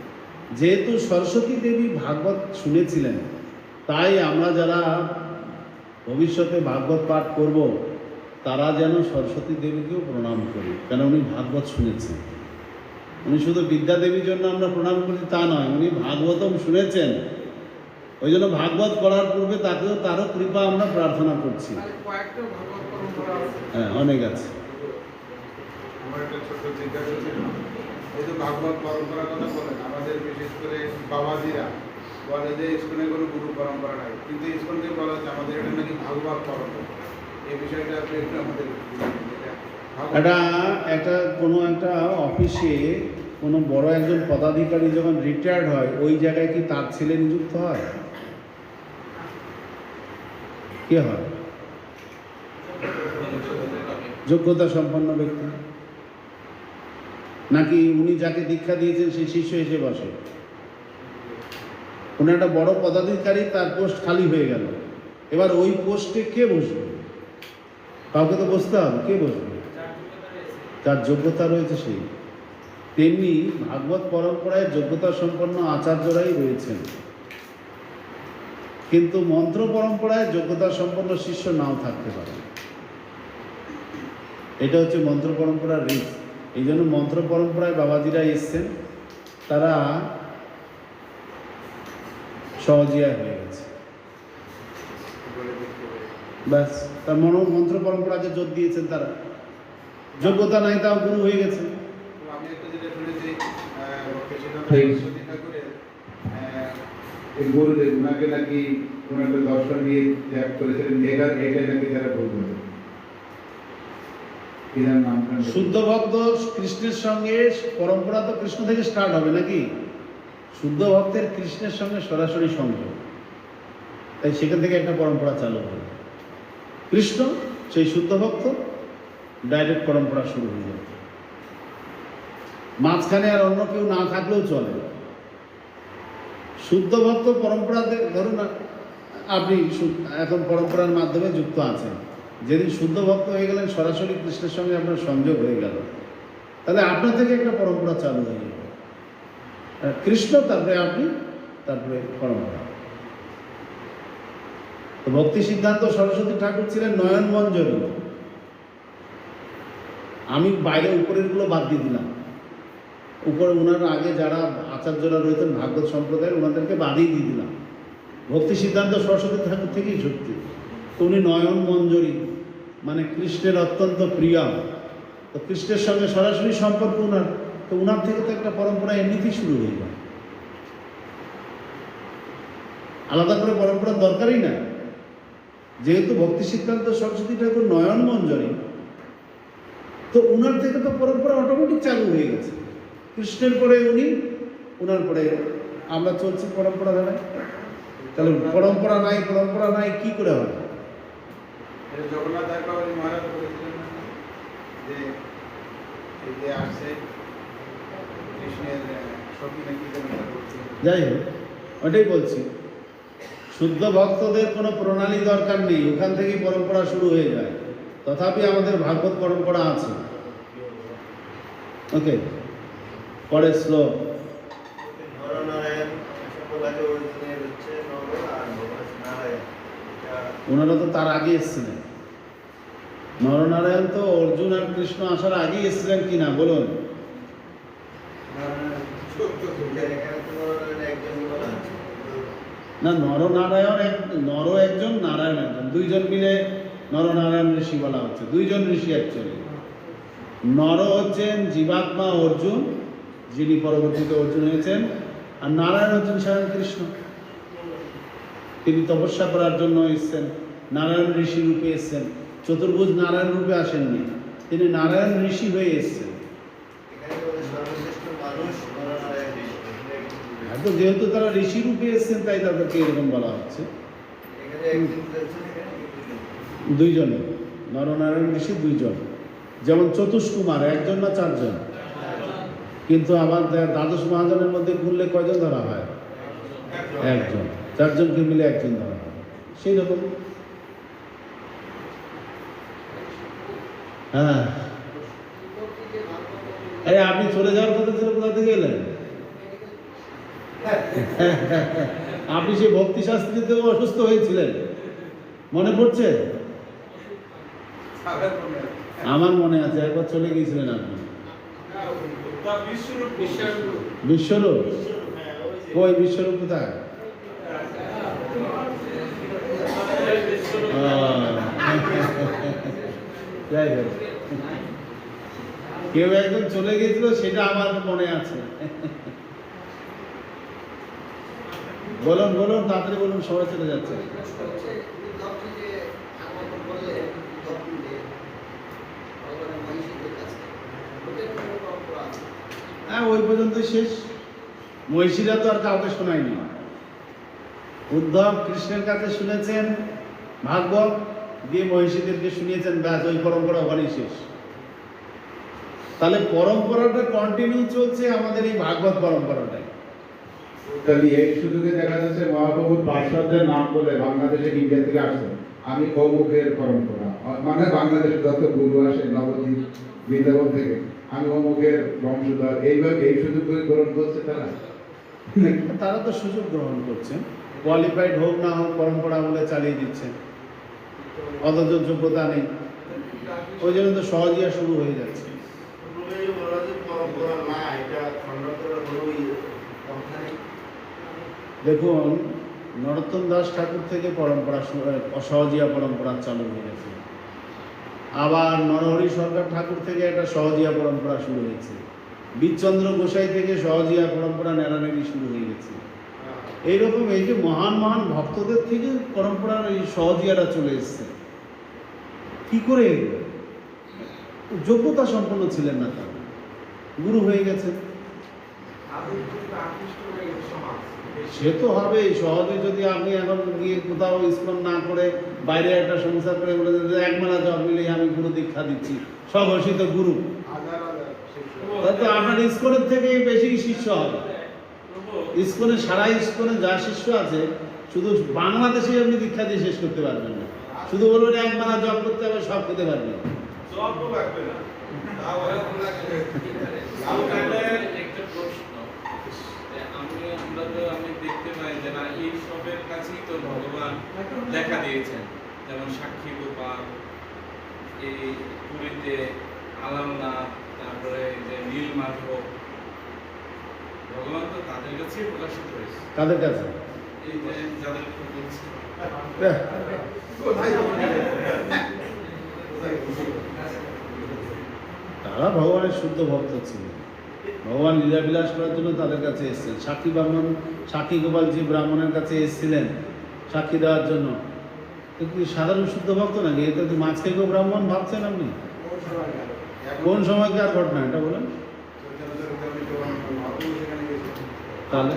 Speaker 1: যেহেতু সরস্বতী দেবী ভাগবত শুনেছিলেন, তাই আমরা যারা ভবিষ্যতে ভাগবত পাঠ করব, তারা যেন সরস্বতী দেবীকেও প্রণাম করি, কেন উনি ভাগবত শুনেছেন। উনি শুধু বিদ্যা দেবীর জন্য আমরা প্রণাম করি তা নয়, উনি ভাগবতম শুনেছেন, ওই জন্য ভাগবত করার পূর্বে তারও কৃপা আমরা প্রার্থনা করছি।
Speaker 11: কয়েকটা ভাগবত পরম্পরা আছে।
Speaker 1: হ্যাঁ, অনেক আছে।
Speaker 2: আমার একটা ছোট জিজ্ঞাসা ছিল, এই যে ভাগবত পরম্পরার কথা বলেন, আমাদের বিশেষ করে বাবাজিরা বলে যে ইসকনে কোনো গুরু পরম্পরা নাই, কিন্তু ইসকনকে বলা হচ্ছে আমাদের এটা নাকি ভাগবত পরম্পরা। এই বিষয়টা আপনি একটু আমাদের
Speaker 1: একটা কোনো একটা অফিসে কোনো বড় একজন পদাধিকারী যখন রিটায়ার্ড হয়, ওই জায়গায় কি তার ছেলে নিযুক্ত হয়? কে হয়? যোগ্যতা সম্পন্ন ব্যক্তি, নাকি উনি যাকে দীক্ষা দিয়েছেন সেই শিষ্য এসে বসে? কোনো একটা বড় পদাধিকারী, তার পোস্ট খালি হয়ে গেল, এবার ওই পোস্টে কে বসবে? কাউকে তো বসতে হবে। কে বসবে? তার যোগ্যতা রয়েছে সেই। তেমনি ভাগবত পরম্পরায় যোগ্যতা সম্পন্ন আচার্যরাই রয়েছেন, কিন্তু মন্ত্র পরম্পরায় যোগ্যতা সম্পন্ন শিষ্য নাও থাকতে পারে। এটা হচ্ছে মন্ত্র পরম্পরার রিস্ক। এই জন্য মন্ত্র পরম্পরায় বাবাজিরা এসছেন, তারা সহজিয়া হয়ে গেছে, ব্যাস। তার মন্ত্র পরম্পরাকে জোর দিয়েছেন তারা, যোগ্যতা নাই তাও গুরু হয়ে গেছে।
Speaker 2: আমি একটা যেটা শুনেছি,
Speaker 13: গুরুদেব ওনাকে নাকি কোনো একটা দর্শন নিয়ে ত্যাগ করেছিলেন, এটাই নাকি যারা বলবেন
Speaker 1: শুদ্ধ ভক্ত কৃষ্ণের সঙ্গে, পরম্পরা তো কৃষ্ণ থেকে স্টার্ট হবে নাকি? শুদ্ধ ভক্তের কৃষ্ণের সঙ্গে সরাসরি সংযোগ, তাই সেখান থেকে একটা পরম্পরা চালু হবে। কৃষ্ণ সেই শুদ্ধ ভক্ত, ডাইরেক্ট পরম্পরা শুরু হয়ে যাবে। মাঝখানে আর অন্য কেউ না থাকলেও চলে। শুদ্ধ ভক্ত পরম্পরাতে, ধরুন আপনি এখন পরম্পরার মাধ্যমে যুক্ত আছেন, যেদিন শুদ্ধ ভক্ত হয়ে গেলেন, সরাসরি কৃষ্ণের সঙ্গে আপনার সংযোগ হয়ে গেল, তাহলে আপনার থেকে একটা পরম্পরা চালু হয়ে যাবে। কৃষ্ণ, তারপরে আপনি, তারপরে পরম্পরা। তো ভক্তি সিদ্ধান্ত সরস্বতী ঠাকুর ছিলেন নয়ন মঞ্জরী। আমি বাইরে উপরেরগুলো বাদ দিয়ে দিলাম, উপরে ওনার আগে যারা আচার্যরা রয়েছেন ভাগবত সম্প্রদায়ের, ওনাদেরকে বাদই দিয়ে দিলাম। ভক্তি সিদ্ধান্ত সরস্বতী ঠাকুর থেকেই শক্তি। তো উনি নয়ন মঞ্জরী, মানে কৃষ্ণের অত্যন্ত প্রিয়া। তো কৃষ্ণের সঙ্গে সরাসরি সম্পর্ক ওনার, তো ওনার থেকে তো একটা পরম্পরা এমনিতেই শুরু হয়ে যায়। আলাদা করে পরম্পরার দরকারই না, যেহেতু ভক্তি সিদ্ধান্ত সরস্বতী ঠাকুর নয়ন মঞ্জরী, তো ওনার থেকে তো পরম্পরা অটোমেটিক চালু হয়ে গেছে। কৃষ্ণের পরে উনি, ওনার পরে আমরা চলছি পরম্পরা দ্বারা। তাহলে পরম্পরা নাই কি করে হবে?
Speaker 2: জগন্নাথ দাস বাবাজি মহারাজ বলেছিলেন যে এই যে আসছে কৃষ্ণের সখী নাকি
Speaker 1: যাই হোক, ওটাই বলছি, শুদ্ধ ভক্তদের কোনো প্রণালী দরকার নেই, ওখান থেকেই পরম্পরা শুরু হয়ে যায়। তথাপি আমাদের ভাগবত পরম্পরা আছে। ওকে, পরে শ্লোক। ওনারা তো তার আগে এসেছিলেন। নরনারায়ণ তো অর্জুন আর কৃষ্ণ আসার আগেই এসেছিলেন কিনা বলুন? না, নর একজন, নারায়ণ একজন, দুইজন মিলে নরনারায়ণ ঋষি বলা হচ্ছে। দুইজন ঋষি অ্যাকচুয়ালি। নর হচ্ছেন জীবাত্মা অর্জুন, যিনি পরবর্তীতে অর্জুন হয়েছেন, আর নারায়ণ হচ্ছেন স্বয়ং কৃষ্ণ। তিনি তপস্যা করার জন্য এসছেন, নারায়ণ ঋষি রূপে এসছেন। চতুর্ভুজ নারায়ণ রূপে আসেননি, তিনি নারায়ণ ঋষি হয়ে এসছেন। তো যেহেতু তারা ঋষি রূপে এসছেন, তাই তাদেরকে এরকম বলা হচ্ছে। দুইজনে, নরনারায়ণ ঋষি দুইজন। যেমন চতুষ্কুমার, একজন না চারজন? কিন্তু আবার দ্বাদশ মহাজনের মধ্যে গুনলে কয়জন ধরা হয়? একজন। চারজনকে মিলে একজন ধরা হয়, সেই রকম। হ্যাঁ, আপনি চলে যাওয়ার কথা ছিল, কোথা থেকে এলেন? আপনি সেই ভক্তি শাস্ত্রীতেও অসুস্থ হয়েছিলেন, মনে পড়ছে? আমার মনে আছে, একবার চলে গিয়েছিলেন আপনি। বিশ্বরূপ? কই বিশ্বরূপ কোথায়? যাই হোক, কেউ একজন চলে গেছিল, সেটা আমার মনে আছে। বলুন বলুন, তাড়াতাড়ি বলুন, সবাই চলে যাচ্ছে। হ্যাঁ, ওই পর্যন্ত শেষ। মহিষীরা তো আর কাউকে শোনায়নি। উদ্ধব কৃষ্ণের কাছে শুনেছেন ভাগবত, দিয়ে মহিষীদেরকে শুনিয়েছেন, ব্যাস, ওই পরম্পরা ওখানেই শেষ। তাহলে পরম্পরাটা কন্টিনিউ চলছে, আমাদের এই ভাগবত পরম্পরাটাই।
Speaker 13: তাহলে এই সুযোগে দেখা যাচ্ছে মহাপ্রভুর পার্শ্বদের নাম বলে বাংলাদেশে ইন্ডিয়া থেকে আসছে, আমি অমুকের পরম্পরা, মানে বাংলাদেশের যত গুরু আসে নবদ্বীপ বৃন্দাবন থেকে, আমি অমুকের বংশধর, এইভাবে এই সুযোগগুলি গ্রহণ করছে তারা।
Speaker 1: তারা তো সুযোগ গ্রহণ করছে, কোয়ালিফাইড হোক না হোক পরম্পরা বলে চালিয়ে দিচ্ছে, অথচ যোগ্যতা নেই। ওই জন্য তো সহজিয়া শুরু হয়ে যাচ্ছে। দেখুন, নরোত্তম দাস ঠাকুর থেকে পরম্পরা সহজিয়া পরম্পরা চালু হয়ে গেছে। আবার নরহরি সরকার ঠাকুর থেকে একটা সহজিয়া পরম্পরা শুরু হয়েছে। বীরচন্দ্র গোসাই থেকে সহজিয়া পরম্পরা নেড়ানেড়ি শুরু হয়ে গেছে। এইরকম এই যে মহান মহান ভক্তদের থেকে পরম্পরার এই সহজিয়াটা চলে এসছে। কি করে? যোগ্যতা সম্পন্ন ছিলেন না, তারা গুরু হয়ে গেছে। সে তো হবে সহজে। যদি আপনি এখন গিয়ে কোথাও ইসকন না করে বাইরে একটা সংসার করে বলে যে এক মেলা জব মিলে আমি গুরু দীক্ষা দিচ্ছি, সব ঘোষিত গুরু, তাহলে আপনার ইসকনের থেকে বেশি শিষ্য হবে। ইসকনে, সারা ইসকনে যা শিষ্য আছে, শুধু বাংলাদেশে আপনি দীক্ষা দিয়ে শেষ করতে পারবেন না। শুধু বলবেন এক মেলা জব করতে হবে, সব খেতে পারবেন।
Speaker 6: একটা প্রশ্ন, আমি দেখতে পাই যে না, এই সবের কাছেই তো ভগবান দেখা দিয়েছেন, যেমন সাক্ষী গোপাল, এই পুরীতে আলামনাথ, তারপরে যে নীলমাধব, ভগবান তো তাদের কাছেই প্রকাশিত হয়েছে।
Speaker 1: তাদের কাছে
Speaker 6: এই যে যাদের বলছি,
Speaker 1: তারা ভগবানের শুদ্ধ ভক্ত ছিলেন। ভগবান লীলাবিলাস করার জন্য তাদের কাছে এসেছেন। সাক্ষী ব্রাহ্মণ, সাক্ষী গোপাল যে ব্রাহ্মণের কাছে এসেছিলেন সাক্ষী দেওয়ার জন্য, কিন্তু সাধারণ শুদ্ধ ভক্ত নাকি? এটা কি মাছ খেয়ে ব্রাহ্মণ ভাবছেন আপনি? কোন সময়কার ঘটনা এটা বলেন তাহলে?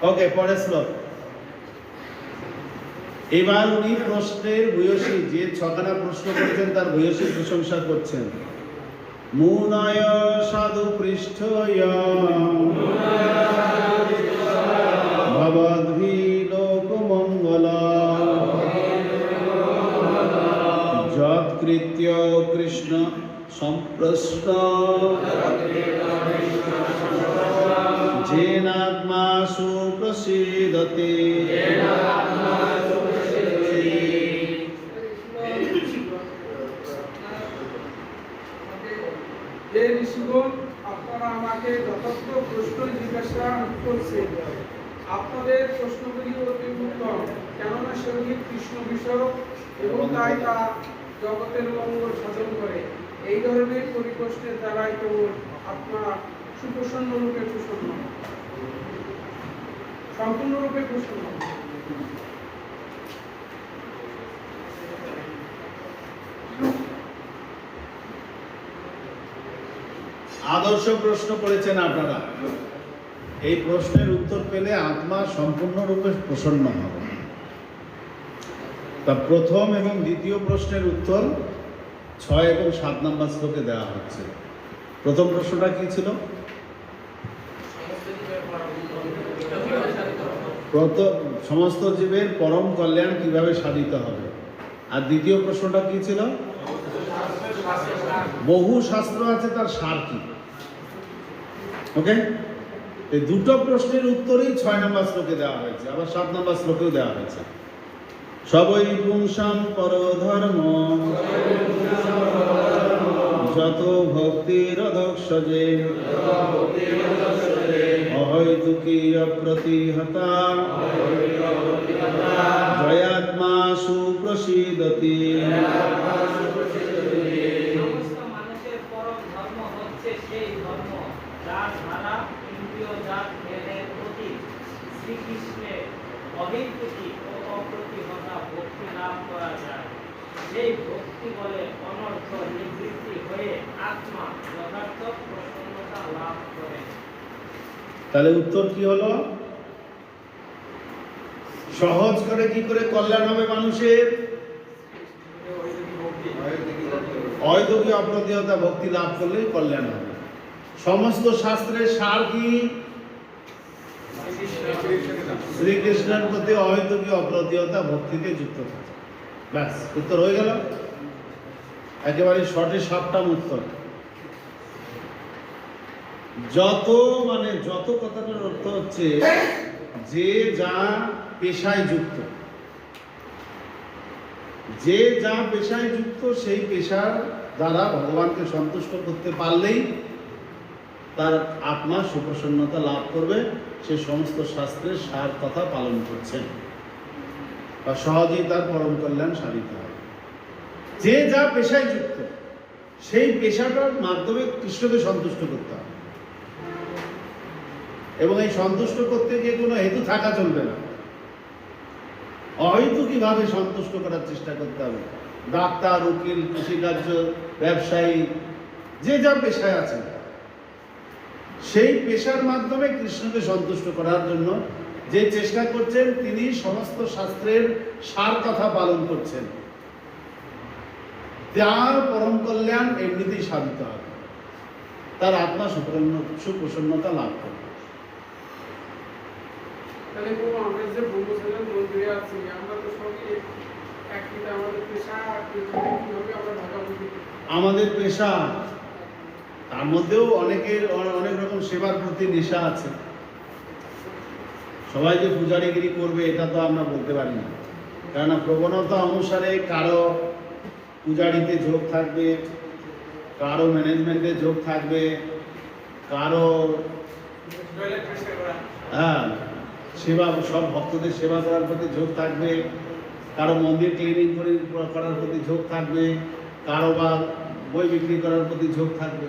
Speaker 1: ওকে, পরের শ্লোক। এবার উনি প্রশ্নের ভূয়সী, যে ছখানা প্রশ্ন করেছেন তার ভূয়সী প্রশংসা করছেন। মুনয় সাধু পৃষ্ঠয় ভবদ্ভি লোকমঙ্গল যৎকৃত্য কৃষ্ণ সম্প্রশ্ন যেনাত্মা সুপ্রসীদতে।
Speaker 11: হে ঋষিগণ, আপনারা আমাকে যথার্থ প্রশ্ন জিজ্ঞাসা করছেন। আপনাদের প্রশ্নগুলি অতি উত্তম, কেননা সেগুলি কৃষ্ণ বিষয়ক এবং তাই তা জগতের মঙ্গল সাধন করে। এই ধরনের পরিপ্রশ্নের দ্বারাই কেবল আপনারা সুপ্রসন্ন রূপে প্রসন্ন, সম্পূর্ণরূপে প্রসন্ন।
Speaker 1: আদর্শ প্রশ্ন করেছেন আপনারা। এই প্রশ্নের উত্তর পেলে আত্মা সম্পূর্ণরূপে প্রসন্ন হবে। তা প্রথম এবং দ্বিতীয় প্রশ্নের উত্তর 6 এবং 7 নম্বর শ্লোকে দেওয়া হচ্ছে। প্রথম প্রশ্নটা কি ছিল? সমস্ত জীবের পরম কল্যাণ কিভাবে সাধিত হবে। আর দ্বিতীয় প্রশ্নটা কি ছিল? বহু শাস্ত্র আছে, তার সার কি? ওকে, এই দুটো প্রশ্নের উত্তরই 6 নম্বর শ্লোকে দেওয়া হয়েছে, আবার 7 নম্বর শ্লোকেও দেওয়া হয়েছে। সবই পুংসাম পরধর্ম যত ভক্তির অধক্ষজে অহৈ অহৈতুকীয় প্রতিহতা জয়াত্মা সুপ্রসীদতি।
Speaker 5: সমস্ত মানুষের পরম ধর্ম হচ্ছে সেই ধর্ম যার দ্বারা ইন্দ্রিয় জাত ভেদের প্রতি শ্রীকৃষ্ণের অহৈতুকী ও অপ্রতিহতা ভক্তি লাভ করা যায়। সেই ভক্তি বলে অনর্থ নিবৃত্তি হয়ে আত্মা যথার্থ প্রসন্নতা লাভ করে।
Speaker 1: তাহলে উত্তর কি হলো? সহজ করে কি করে কল্যাণ হবে মানুষের? অহৈতুকী অপ্রতিহতা ভক্তি লাভ করলেই কল্যাণ হবে। সমস্ত শাস্ত্রের সার কি? শ্রীকৃষ্ণের প্রতি অহৈতুকী অপ্রতিহতা ভক্তিতে যুক্ত থাকে। ব্যাস, উত্তর হয়ে গেল। একেবারে শর্টে সাপটাম উত্তর। যত কথাটার অর্থ হচ্ছে যে যা পেশায় যুক্ত, যে যা পেশায় যুক্ত সেই পেশার দ্বারা ভগবানকে সন্তুষ্ট করতে পারলেই তার আত্মা সুপ্রসন্নতা লাভ করবে। সে সমস্ত শাস্ত্রের সার কথা পালন করছেন বা সহজেই তার পরম কল্যাণ সাধিত হয়। যে যা পেশায় যুক্ত সেই পেশাটার মাধ্যমে কৃষ্ণকে সন্তুষ্ট করতে হবে, এবং এই সন্তুষ্ট করতে গিয়ে কোনো হেতু থাকা চলবে না। অহেতুকীভাবে সন্তুষ্ট করার চেষ্টা করতে হবে। ডাক্তার, উকিল, কৃষিকার্য, ব্যবসায়ী, যে যা পেশায় আছে সেই পেশার মাধ্যমে কৃষ্ণকে সন্তুষ্ট করার জন্য যে চেষ্টা করছেন তিনি সমস্ত শাস্ত্রের সার কথা পালন করছেন। তার পরম কল্যাণ এমনিতেই সাধিত হবে, তার আত্মা সুপ্রসন্নতা লাভ করবে।
Speaker 11: তাহলে বাবু আমরা যে ব্রহ্মচর্যের মন্দিরে আছি, আমরা তো সবই একই, আমাদের পেশা কিভাবে আমরা ভাগাভাগি করি?
Speaker 1: আমাদের পেশা, তার মধ্যেও অনেকের অনেক রকম সেবার প্রতি নেশা আছে। সবাই যে পূজারিগিরি করবে এটা তো আমরা বলতে পারি না, কেননা প্রবণতা অনুসারে কারো পূজারিতে যোগ থাকবে, কারো ম্যানেজমেন্টে যোগ থাকবে, কারো সেবা, সব ভক্তদের সেবা করার প্রতি যোগ থাকবে, কারো মন্দির ক্লিনিং করার প্রতি যোগ থাকবে, কারো বা বই বিক্রি করার প্রতি যোগ থাকবে।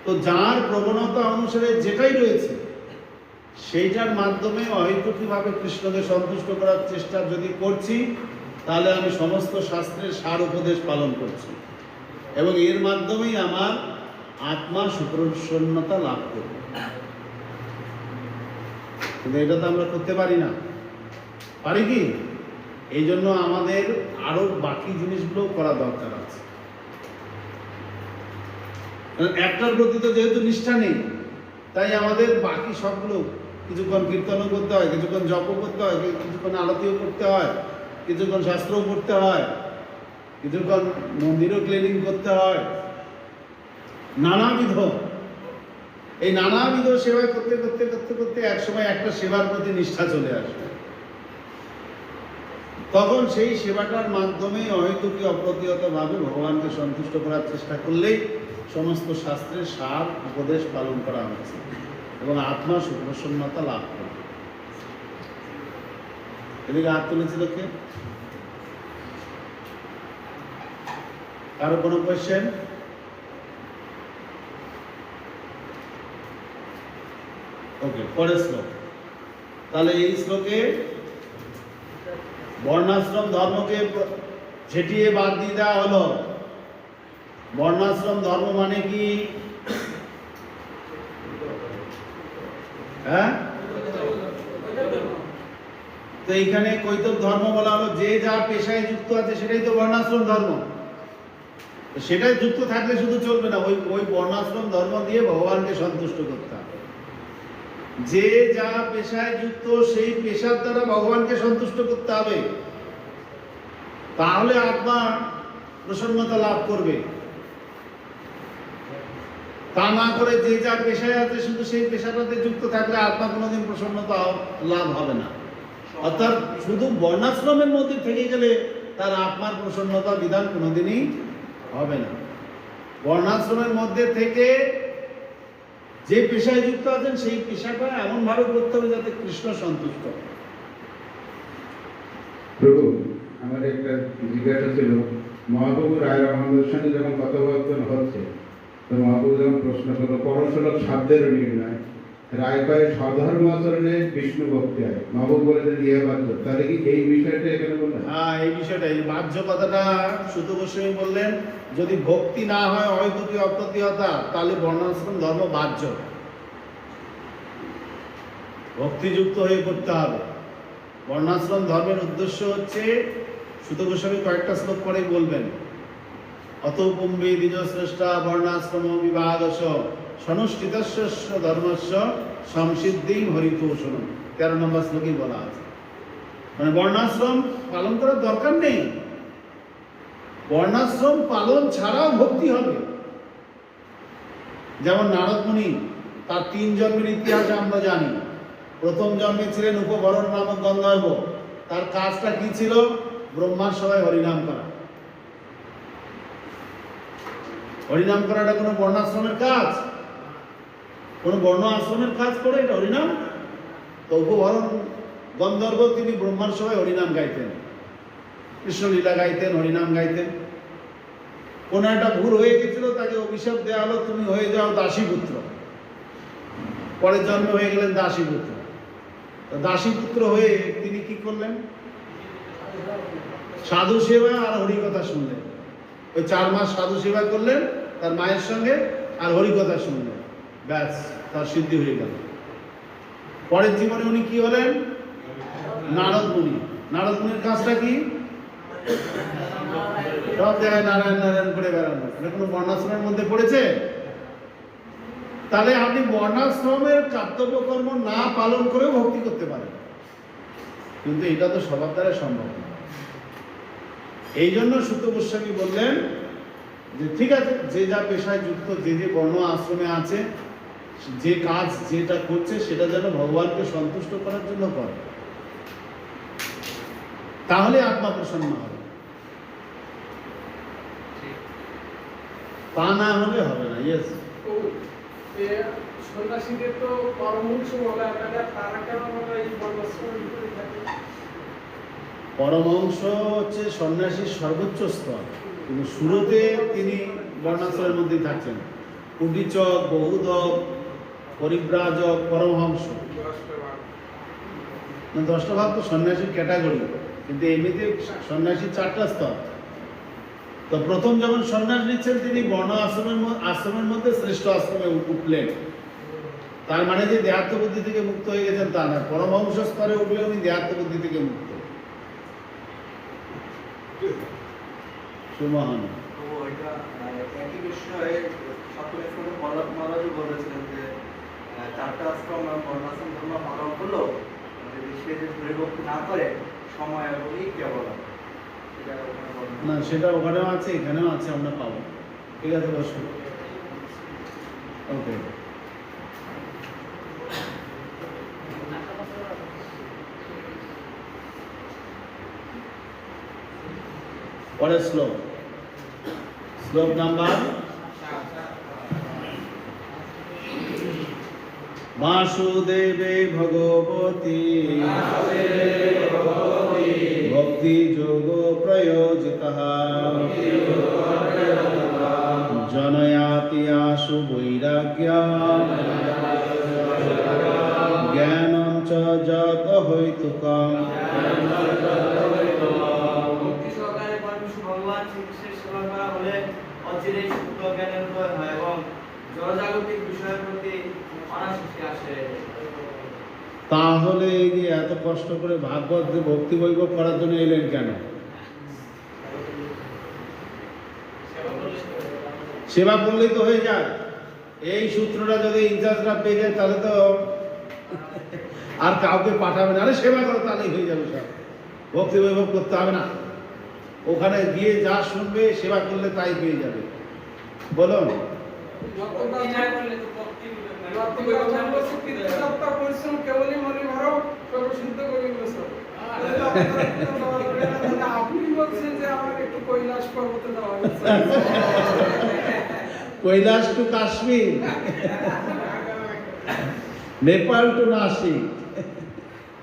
Speaker 1: তো যার প্রবণতা অনুসারে যেটাই রয়েছে সেইটার মাধ্যমে অহেতুকীভাবে কৃষ্ণকে সন্তুষ্ট করার চেষ্টা যদি করছি, তাহলে আমি সমস্ত শাস্ত্রের সার উপদেশ পালন করছি এবং এর মাধ্যমেই আমার আত্মা সুপ্রসন্নতা লাভ করবে। কিন্তু এটা তো আমরা করতে পারি না, পারি কি? এই জন্য আমাদের আরো বাকি জিনিসগুলো করা দরকার আছে। একটার প্রতি তো যেহেতু নিষ্ঠা নেই, তাই আমাদের বাকি সবগুলো, কিছুক্ষণ কীর্তনও করতে হয়, কিছুক্ষণ জপও করতে হয়, কিছুক্ষণ আরতিও করতে হয়, কিছুক্ষণ শাস্ত্রও পড়তে হয়, কিছুক্ষণ মন্দিরও ক্লিনিং করতে হয়, নানাবিধ। এই নানাবিধ সেবা করতে করতে করতে করতে একসময় একটা সেবার প্রতি নিষ্ঠা চলে আসবে। তখন সেই সেবাটার মাধ্যমে অহেতুকী অপ্রতিহতভাবে ভগবানকে সন্তুষ্ট করার চেষ্টা করলেই সমস্ত শাস্ত্রের সার উপদেশ পালন করা হয়েছে এবং আত্মা সুপ্রসন্নতা লাভ করে। এদিকে হাত তুলেছিল কে? কারো কোনো কোয়েশ্চেন? ওকে, পরের শ্লোক। তাহলে এই শ্লোকে বর্ণাশ্রম ধর্মকে ঝেঁটিয়ে বাদ দিয়ে দেওয়া হলো। বর্ণাশ্রম ধর্ম মানে কি? হ্যাঁ, তো এইখানে কৈতব ধর্ম বলা হলো, যে যা পেশায় যুক্ত আছে সেটাই তো বর্ণাশ্রম ধর্ম। সেটাই যুক্ত থাকলে শুধু চলবে না, ওই বর্ণাশ্রম ধর্ম দিয়ে ভগবানকে সন্তুষ্ট করতে হবে। যে যা পেশায় যুক্ত সেই পেশার দ্বারা ভগবানকে সন্তুষ্ট করতে হবে, তাহলে আত্মা প্রসন্নতা লাভ করবে। তা না করে যে যা পেশায় আছে শুধু সেই পেশাটাতে যুক্ত থাকলে আত্মা কোনোদিন প্রসন্নতা লাভ হবে না। অর্থাৎ শুধু বর্ণাশ্রমের মধ্যে থেকে গেলে তার আত্মার প্রসন্নতা বিধান কোনোদিনই হবে না। বর্ণাশ্রমের মধ্যে থেকে যে পেশায় যুক্ত আছেন সেই পেশাটা এমনভাবে করতে হবে যাতে কৃষ্ণ সন্তুষ্ট হয়।
Speaker 13: প্রভু, আমার একটা জিজ্ঞাসা ছিল, মহাপ্রভু রায় রহমানদের সঙ্গে যখন কথোপকথন হচ্ছে, তো মহাপ্রভু যখন প্রশ্ন করলো পরশোলক শব্দের নির্ণয়, রায় কয় স্বধর্ম আচরণে বিষ্ণু ভক্তি হয়, মহাপ্রভু বলেছেন ইয়ে বাধ্য, তাহলে কি এই বিষয়টা এখানে বললেন?
Speaker 1: হ্যাঁ, এই বিষয়টা, এই বাহ্য কথাটা সুত গোস্বামী বললেন, যদি ভক্তি না হয় অহেতুকী অপ্রতিহতা, তাহলে বর্ণাশ্রম ধর্ম বাহ্য, ভক্তিযুক্ত হয়ে করতে হবে। বর্ণাশ্রম ধর্মের উদ্দেশ্য হচ্ছে, সুত গোস্বামী কয়েকটা শ্লোক পরেই বলবেন, অতৌপুম্বী দ্বিজশ্রেষ্ঠা বর্ণাশ্রম বিভাগস সনুষ্ঠিতস্য ধর্মস্য সংসিদ্ধি হরিতোষণম, 13 নম্বর শ্লোকেই বলা আছে। মানে বর্ণাশ্রম পালন করার দরকার নেই, বর্ণাশ্রম পালন ছাড়াও ভক্তি হবে। যেমন নারদ মুনি, তার 3 জন্মের ইতিহাস আমরা জানি। প্রথম জন্মে ছিলেন উপবরণ নামক গন্ধর্ব, তার কাজটা কি ছিল? ব্রহ্মার সভায় হরিনাম করা। হরিনাম করাটা কোনো বর্ণাশ্রমের কাজ? কোনো বর্ণ আশ্রমের কাজ করে এটা হরিনাম? তো উপবরণ গন্ধর্ব তিনি ব্রহ্মার সভায় হরিনাম গাইতেন, কৃষ্ণলীলা গাইতেন, হরিনাম গাইতেন। কোনো একটা ভুল হয়ে গেছিল, তাকে অভিশাপ দেওয়া হলো, তুমি হয়ে যাও দাসীপুত্র। পরের জন্মে হয়ে গেলেন দাসীপুত্র। দাসীপুত্র হয়ে তিনি কি করলেন? সাধু সেবা আর হরিকথা শুনলেন। ওই 4 মাস সাধু সেবা করলেন তার মায়ের সঙ্গে, আর হরিকথা শুনলেন, ব্যাস তার সিদ্ধি হয়ে গেল। পরের জীবনে উনি কি হলেন? নারদ মুনি। নারদ মুনির কাজটা কি? সব জায়গায় নারায়ণ নারায়ণ করে বেড়ানো। এটা কোনো বর্ণাশ্রমের মধ্যে পড়েছে? তাহলে আপনি বর্ণাশ্রমের কর্তব্য কর্ম না পালন করেও ভক্তি করতে পারেন, কিন্তু এটা তো সবার দ্বারা সম্ভব না। এই জন্য সুত গোস্বামী বললেন যে ঠিক আছে, যে যা পেশায় যুক্ত, যে যে বর্ণ আশ্রমে আছে, যে কাজ যেটা করছে সেটা যেন ভগবানকে সন্তুষ্ট করার জন্য করে, তাহলে আত্মা প্রসন্ন হবে। তা না হলে হবে না। ইয়েস,
Speaker 11: সন্ন্যাসীদের তো পরমহংস বলা হয়, তারা কেন এই বর্ণাশ্রমের ভিতরে থাকে?
Speaker 1: পরমহংস হচ্ছে সন্ন্যাসীর সর্বোচ্চ স্তর, কিন্তু শুরুতে তিনি বর্ণাশ্রমের মধ্যেই থাকছেন। কুটিচক, বহুদক, পরিব্রাজক, পরমহংস। 10টা ভাগ তো সন্ন্যাসীর ক্যাটাগরি, কিন্তু এমনিতে সন্ন্যাসীর 4টা স্তর। তো প্রথম যখন সন্ন্যাস নিচ্ছেন তিনি বর্ণ আশ্রমের মধ্যে শ্রেষ্ঠ আশ্রমে উঠলেন। তার মানে যে দেহাত্ম বুদ্ধি থেকে মুক্ত হয়ে গেছেন তা না, পরমহংস স্তরে উঠলে উনি দেহাত্ম বুদ্ধি থেকে মুক্ত। সুমহান
Speaker 7: একই বিষয়ে সকলের সঙ্গে মহারাজও বলেছিলেন যে 4টা আশ্রম বর্ণাশ্রম ধর্ম পালন করলেও যদি সে যে হরিভক্তি না করে সময় এগোলেই কেবল
Speaker 1: না, সেটা ওখানেও আছে, এখানেও আছে, আমরা পাবো। ঠিক আছে, বসুন। ওকে, পরের শ্লোক, শ্লোক নাম্বার বাসুদেবে ভগবতী ভক্তি যোগ প্রয়োজিতঃ জনয়াতি আশু বৈরাগ্যম জ্ঞানম চ যত হইতুকম।
Speaker 5: ভক্তি সহকারে পরমেশ্বর ভগবান শ্রীকৃষ্ণের সেবা করা হলে অচিরেই শুদ্ধ জ্ঞানের উদয় হয় এবং জড়জাগতিক বিষয়ের প্রতি অনাসক্তি আসে।
Speaker 1: তাহলে এই যে এত কষ্ট করে ভাগবত যে ভক্তি বৈভব করার জন্য এলেন কেন? সেবা করলেই তো হয়ে যায়। এই সূত্রটা যদি ইনচার্জরা পেয়ে যায় তাহলে তো আর কাউকে পাঠাবে না, আরে সেবা করো তাহলেই হয়ে যাবে সব, ভক্তি বৈভব করতে হবে না। ওখানে গিয়ে যা শুনবে সেবা করলে তাই পেয়ে যাবে। বলুন,
Speaker 11: পরিশ্রম কেবলই মনে ভারো সর্বসিদ্ধ করে বসো। আপনি বলছেন যে আমার একটু কৈলাস পর্বতে যাওয়া হচ্ছে,
Speaker 1: কৈলাস টু কাশ্মীর। নেপাল টু নাসিক।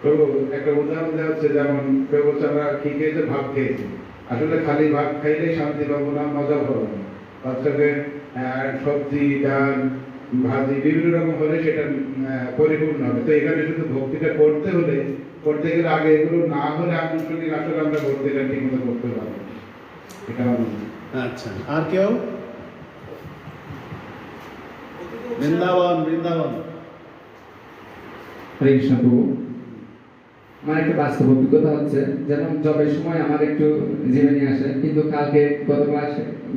Speaker 13: প্রভু একটা উদাহরণ দেওয়া হচ্ছে, যেমন প্রভু আমরা কি খেয়েছে, ভাত খেয়েছি। আসলে খালি ভাত খাইলে শান্তি পাবো না, মজা পাবো না। বাচ্চাকে সবজি, ডাল, ভাজি বিভিন্ন রকম হলে সেটা পরিপূর্ণ হবে। তো এখানে শুধু ভক্তিটা করতে হলে, করতে গেলে আগে এগুলো না হলে আনুষ্ঠানিক আসলে আমরা ভক্তিটা ঠিক মতো করতে পারবো। এটা
Speaker 1: আচ্ছা, আর কেউ? বৃন্দাবন, বৃন্দাবন।
Speaker 14: হরে কৃষ্ণ প্রভু। আমার একটা বাস্তব অভিজ্ঞতা হচ্ছে, যেমন জবের সময় আমার একটু জীবনী আসে, কিন্তু কালকে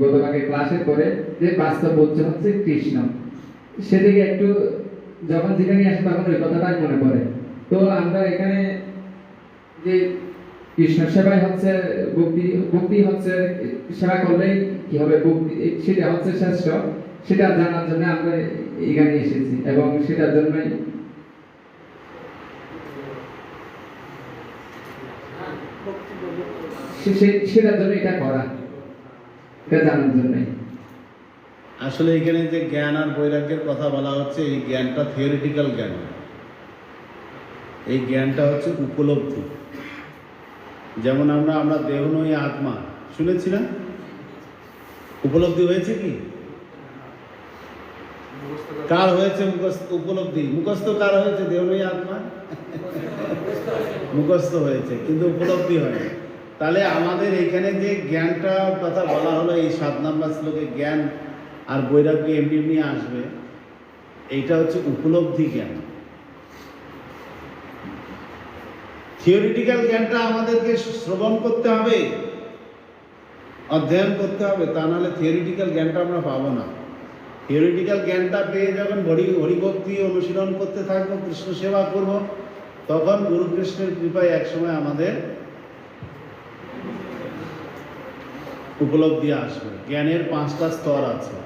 Speaker 14: গতকালকে ক্লাসের পরে যে বাস্তব হচ্ছে কৃষ্ণ, সেদিকে একটু যখন যেখানে আসে তখন ওই কথাটাই মনে পড়ে। তো আমরা এখানে যে কৃষ্ণ সেবাই হচ্ছে ভক্তি হচ্ছে, সেবা করলেই কি হবে, ভক্তি সেটা হচ্ছে শ্রেষ্ঠ, সেটা জানার জন্য আমরা এখানে এসেছি এবং সেটার জন্যই সেটার জন্য এটা করা, এটা জানার জন্যই।
Speaker 1: আসলে এখানে যে জ্ঞান আর বৈরাগ্যের কথা বলা হচ্ছে, এই জ্ঞানটা থিওরিটিক্যাল জ্ঞান, এই জ্ঞানটা হচ্ছে উপলব্ধি। যেমন আমরা দেহ নই আত্মা শুনেছি না? উপলব্ধি হয়েছে কি? কার হয়েছে উপলব্ধি? মুখস্থ কার হয়েছে? দেহ নই আত্মা মুখস্থ হয়েছে, কিন্তু উপলব্ধি হয়নি। তাহলে আমাদের এখানে যে জ্ঞানটা কথা বলা হলো, এই 7 নম্বর শ্লোকে জ্ঞান আর বৈরাগ্য এমনি এমনি আসবে, এইটা হচ্ছে উপলব্ধি জ্ঞান। থিওরিটিক্যাল জ্ঞানটা আমাদেরকে শ্রবণ করতে হবে, অধ্যয়ন করতে হবে, তা নাহলে থিওরিটিক্যাল জ্ঞানটা আমরা পাবো না। থিওরিটিক্যাল জ্ঞানটা পেয়ে যখন হরিভক্তি অনুশীলন করতে থাকবো, কৃষ্ণ সেবা করব, তখন গুরু কৃষ্ণের কৃপায় একসময় আমাদের উপলব্ধি আসবে। জ্ঞানের 5টা স্তর আছে।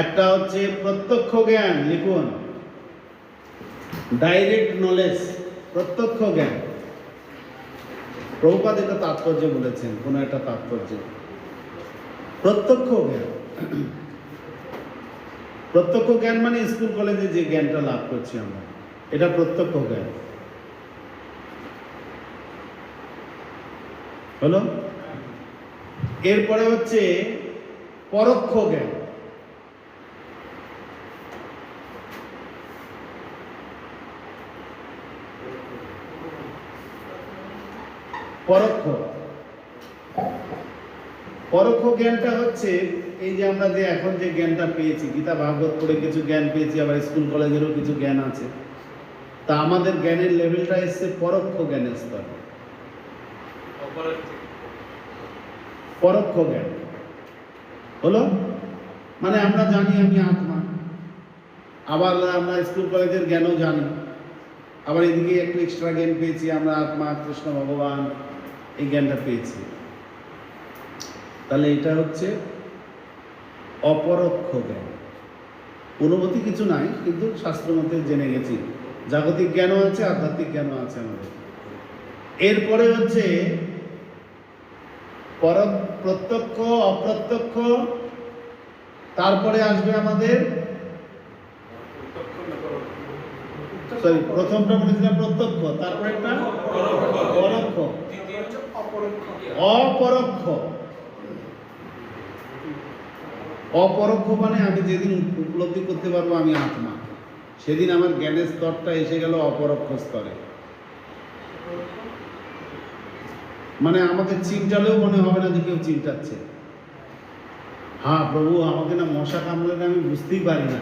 Speaker 1: একটা হচ্ছে প্রত্যক্ষ জ্ঞান, লিখুন, ডাইরেক্ট নলেজ, প্রত্যক্ষ জ্ঞান। প্রভুপাদ একটা তাৎপর্য বলেছেন, কোন একটা তাৎপর্য, প্রত্যক্ষ জ্ঞান। প্রত্যক্ষ জ্ঞান মানে স্কুল কলেজে যে জ্ঞানটা লাভ করছি আমরা, এটা প্রত্যক্ষ জ্ঞান হলো। এরপরে হচ্ছে পরোক্ষ জ্ঞান। পরোক্ষ জ্ঞানটা হচ্ছে এই যে আমরা যে এখন যে জ্ঞানটা পেয়েছি, গীতা ভাগবত পড়ে কিছু জ্ঞান পেয়েছি, আবার স্কুল কলেজেরও কিছু জ্ঞান আছে, তা আমাদের জ্ঞানের লেভেলটা এসছে পরোক্ষ জ্ঞানের স্তর। পরোক্ষ জ্ঞান হলো মানে আমরা জানি আমি আত্মা, আবার আমরা স্কুল কলেজের জ্ঞানও জানি, আবার এদিকে একটু এক্সট্রা জ্ঞান পেয়েছি, আমরা আত্মা, কৃষ্ণ ভগবান, এই জ্ঞানটা পেয়েছি। তাহলে এটা হচ্ছে অপরোক্ষ জ্ঞান। অনুভূতি কিছু নাই, কিন্তু শাস্ত্র মতে জেনে গেছি, জাগতিক জ্ঞানও আছে, আধ্যাত্মিক জ্ঞানও আছে আমাদের। এরপরে হচ্ছে প্রত্যক্ষ, অপ্রত্যক্ষ, তারপরে আসবে আমাদের, সরি প্রথমটা বলেছিলাম প্রত্যক্ষ, তারপরে একটা পরোক্ষ, অপরোক্ষ। অপরোক্ষ মানে আমি যেদিন উপলব্ধি করতে পারবো আমি আত্মা, সেদিন আমার জ্ঞানের স্তরটা এসে গেল অপরোক্ষ স্তরে। মানে আমাকে চিন্তালেও মনে হবে না যে কেউ চিন্তাচ্ছে। হ্যাঁ প্রভু, আমাকে না মশা কামড়ালে আমি বুঝতেই পারি না,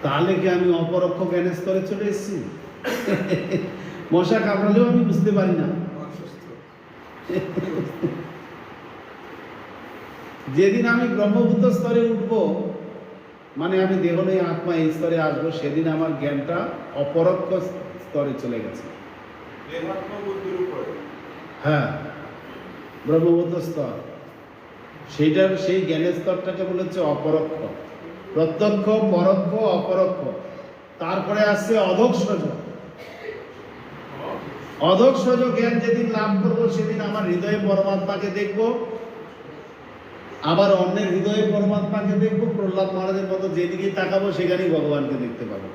Speaker 1: তাহলে কি আমি অপরোক্ষ জ্ঞানের স্তরে চলে এসেছি? মশা কামড়ালেও আমি বুঝতে পারি না। যেদিন আমি ব্রহ্মভূত স্তরে উঠব, মানে আমি দেহ নেই আত্মা, এই স্তরে আসবো, সেদিন আমার জ্ঞানটা অপরোক্ষ স্তরে চলে গেছে। হ্যাঁ, ব্রহ্মভূত স্তর, সেইটার সেই জ্ঞানের স্তরটাকে বলে হচ্ছে অপরোক্ষ। প্রত্যক্ষ, পরোক্ষ, অপরোক্ষ। তারপরে আসছে অধোক্ষজ। অধোক্ষজ জ্ঞান যেদিন লাভ করবো, সেদিন আমার হৃদয়ে পরমাত্মাকে দেখবো, আবার অন্যের হৃদয়ে পরমাত্মাকে দেখবো, প্রহ্লাদ মহারাজের মতো যেদিকে তাকাবো সেখানেই ভগবানকে দেখতে পাবো।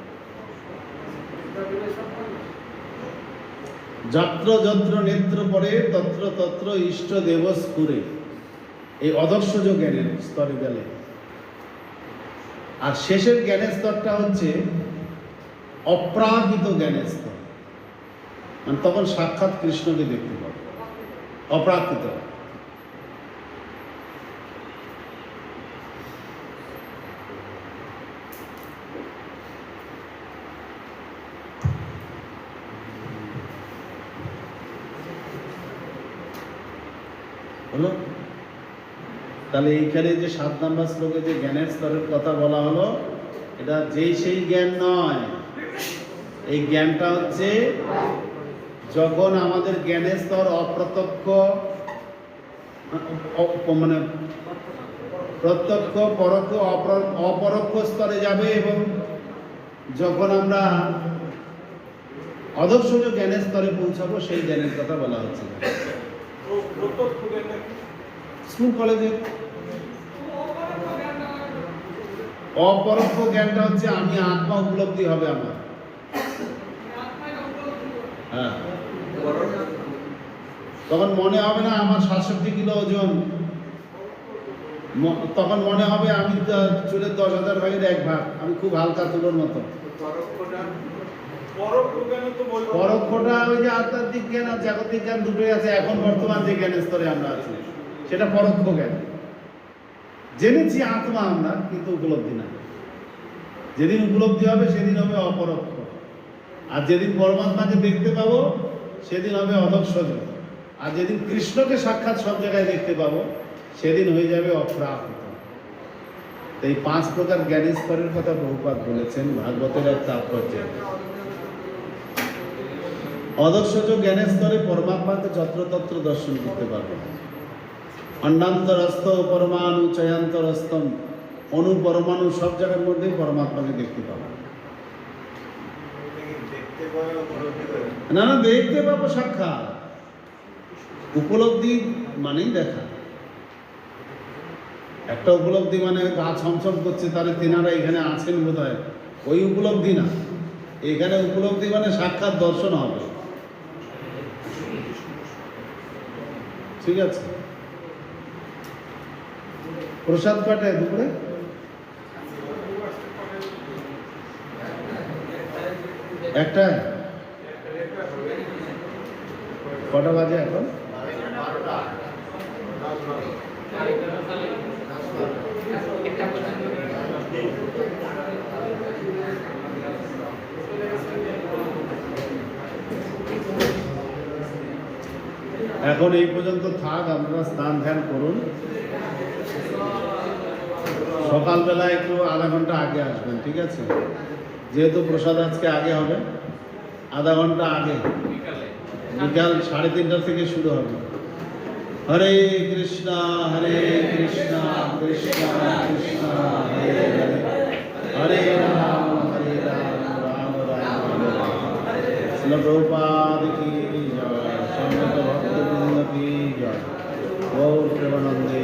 Speaker 1: যত্র যত্র নেত্র পরে তত্র তত্র ইষ্ট দেব স্ফুরে, এই অদর্শজ জ্ঞানের স্তরে গেলে। আর শেষের জ্ঞানের স্তরটা হচ্ছে অপ্রাকৃত জ্ঞানের স্তর, মানে তখন সাক্ষাৎ কৃষ্ণকে দেখতে পাবো, অপ্রাকৃত। হলো? তাহলে এইখানে যে 7 নম্বর শ্লোকে যে জ্ঞানের স্তরের কথা বলা হলো, এটা যেই সেই জ্ঞান নয়। এই জ্ঞানটা হচ্ছে যখন আমাদের জ্ঞানের স্তর অপ্রত্যক্ষ, মানে প্রত্যক্ষ, পরোক্ষ, অপরোক্ষ স্তরে যাবে, এবং যখন আমরা অদর্শজ জ্ঞানের স্তরে পৌঁছাবো, সেই জ্ঞানের কথা বলা হচ্ছে। স্কুল কলেজে অপরোক্ষ জ্ঞানটা হচ্ছে আমি আত্মা উপলব্ধি হবে আমার। হ্যাঁ, তখন মনে হবে না আমার 67 কিলো ওজন, তখন মনে হবে আমি চুলের 10,000 ভাগের 1 ভাগ, আমি খুব হালকা তুলোর মতো। পরোক্ষটা ওই যে আধ্যাত্মিক জ্ঞান আর জাগতিক জ্ঞান দুটোই আছে। এখন বর্তমান যে জ্ঞানের স্তরে আমরা আছি সেটা পরোক্ষ জ্ঞান। জেনেছি আত্মা আমরা, কিন্তু উপলব্ধি না। যেদিন উপলব্ধি হবে সেদিন হবে অপরোক্ষ, আর যেদিন পরমাত্মাকে দেখতে পাবো সেদিন হবে অদর্শজ। আর যেদিন কৃষ্ণকে সাক্ষাৎ সব জায়গায় দেখতে পাবো সেদিন হয়ে যাবে অপ্রাকৃত। এই 5 প্রকার জ্ঞানের স্তরের কথা প্রভুপাদ বলেছেন ভাগবতের এক তাৎপর্য। অদর্শজ জ্ঞানের স্তরে পরমাত্মাকে যত্রতত্র দর্শন করতে পারবে। অন্যান্তরস্থ পরমাণু চয়ান্তরস্থম, অনু পরমাণু সব জায়গার মধ্যেই পরমাত্মাকে দেখতে পাবো। না না, দেখতে পাবো সাক্ষাৎ। উপলব্ধি মানেই দেখা। একটা উপলব্ধি মানে গা ছমছম করছে, তাহলে তেনারা এখানে আছেন বোধ হয়, ওই উপলব্ধি না। এখানে উপলব্ধি মানে সাক্ষাৎ দর্শন হবে। ঠিক আছে? প্রসাদ কাটায় দুপুরে একটায়, কটা বাজে এখন? এখন এই পর্যন্ত থাক, আপনারা স্নান ধ্যান করুন। সকালবেলা একটু আধা ঘন্টা আগে আসবেন, ঠিক আছে? যেহেতু প্রসাদ আজকে আগে হবে, আধা ঘন্টা আগে, বিকাল 3:30 থেকে শুরু হবে। হরে কৃষ্ণ হরে কৃষ্ণ কৃষ্ণ কৃষ্ণ হরে হরে, হরে রাম রাম রাম হরে। শ্রীল প্রভুপাদ কি জয়, সমবেত ভক্তবৃন্দ কি জয়, গৌর প্রেমানন্দে।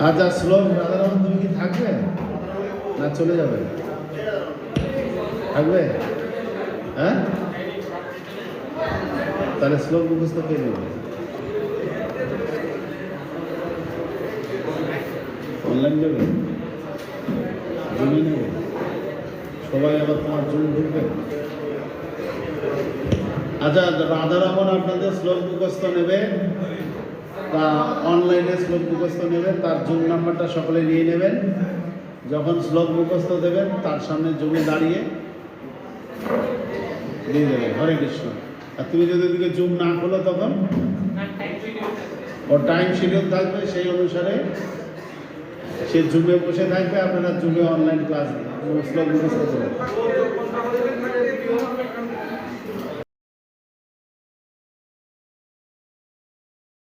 Speaker 1: আচ্ছা, শ্লোক রাধারমণ তুমি কি থাকবে না চলে যাবে? থাকবে? হ্যাঁ, তাহলে শ্লোক মুখস্থ কে নেবে? অনলাইন যাবে, জুমে নেবে? সবাই আবার তোমার জুম ঢুকবে? আচ্ছা, রাধারমণ আপনাদের শ্লোক মুখস্থ নেবে, তা অনলাইনে শ্লোক মুখস্থ নেবেন, তার জুম নাম্বারটা সকলে নিয়ে নেবেন। যখন শ্লোক মুখস্থ দেবেন তার সামনে জমে দাঁড়িয়ে দিয়ে দেবেন হরে কৃষ্ণ। আর তুমি যদি ওদিকে জুম না খোলো তখন ওর টাইম শিডিউল থাকবে, সেই অনুসারে সে জুমে বসে থাকবে, আপনারা জুমে অনলাইন ক্লাস শ্লোক মুখস্থ দেবেন।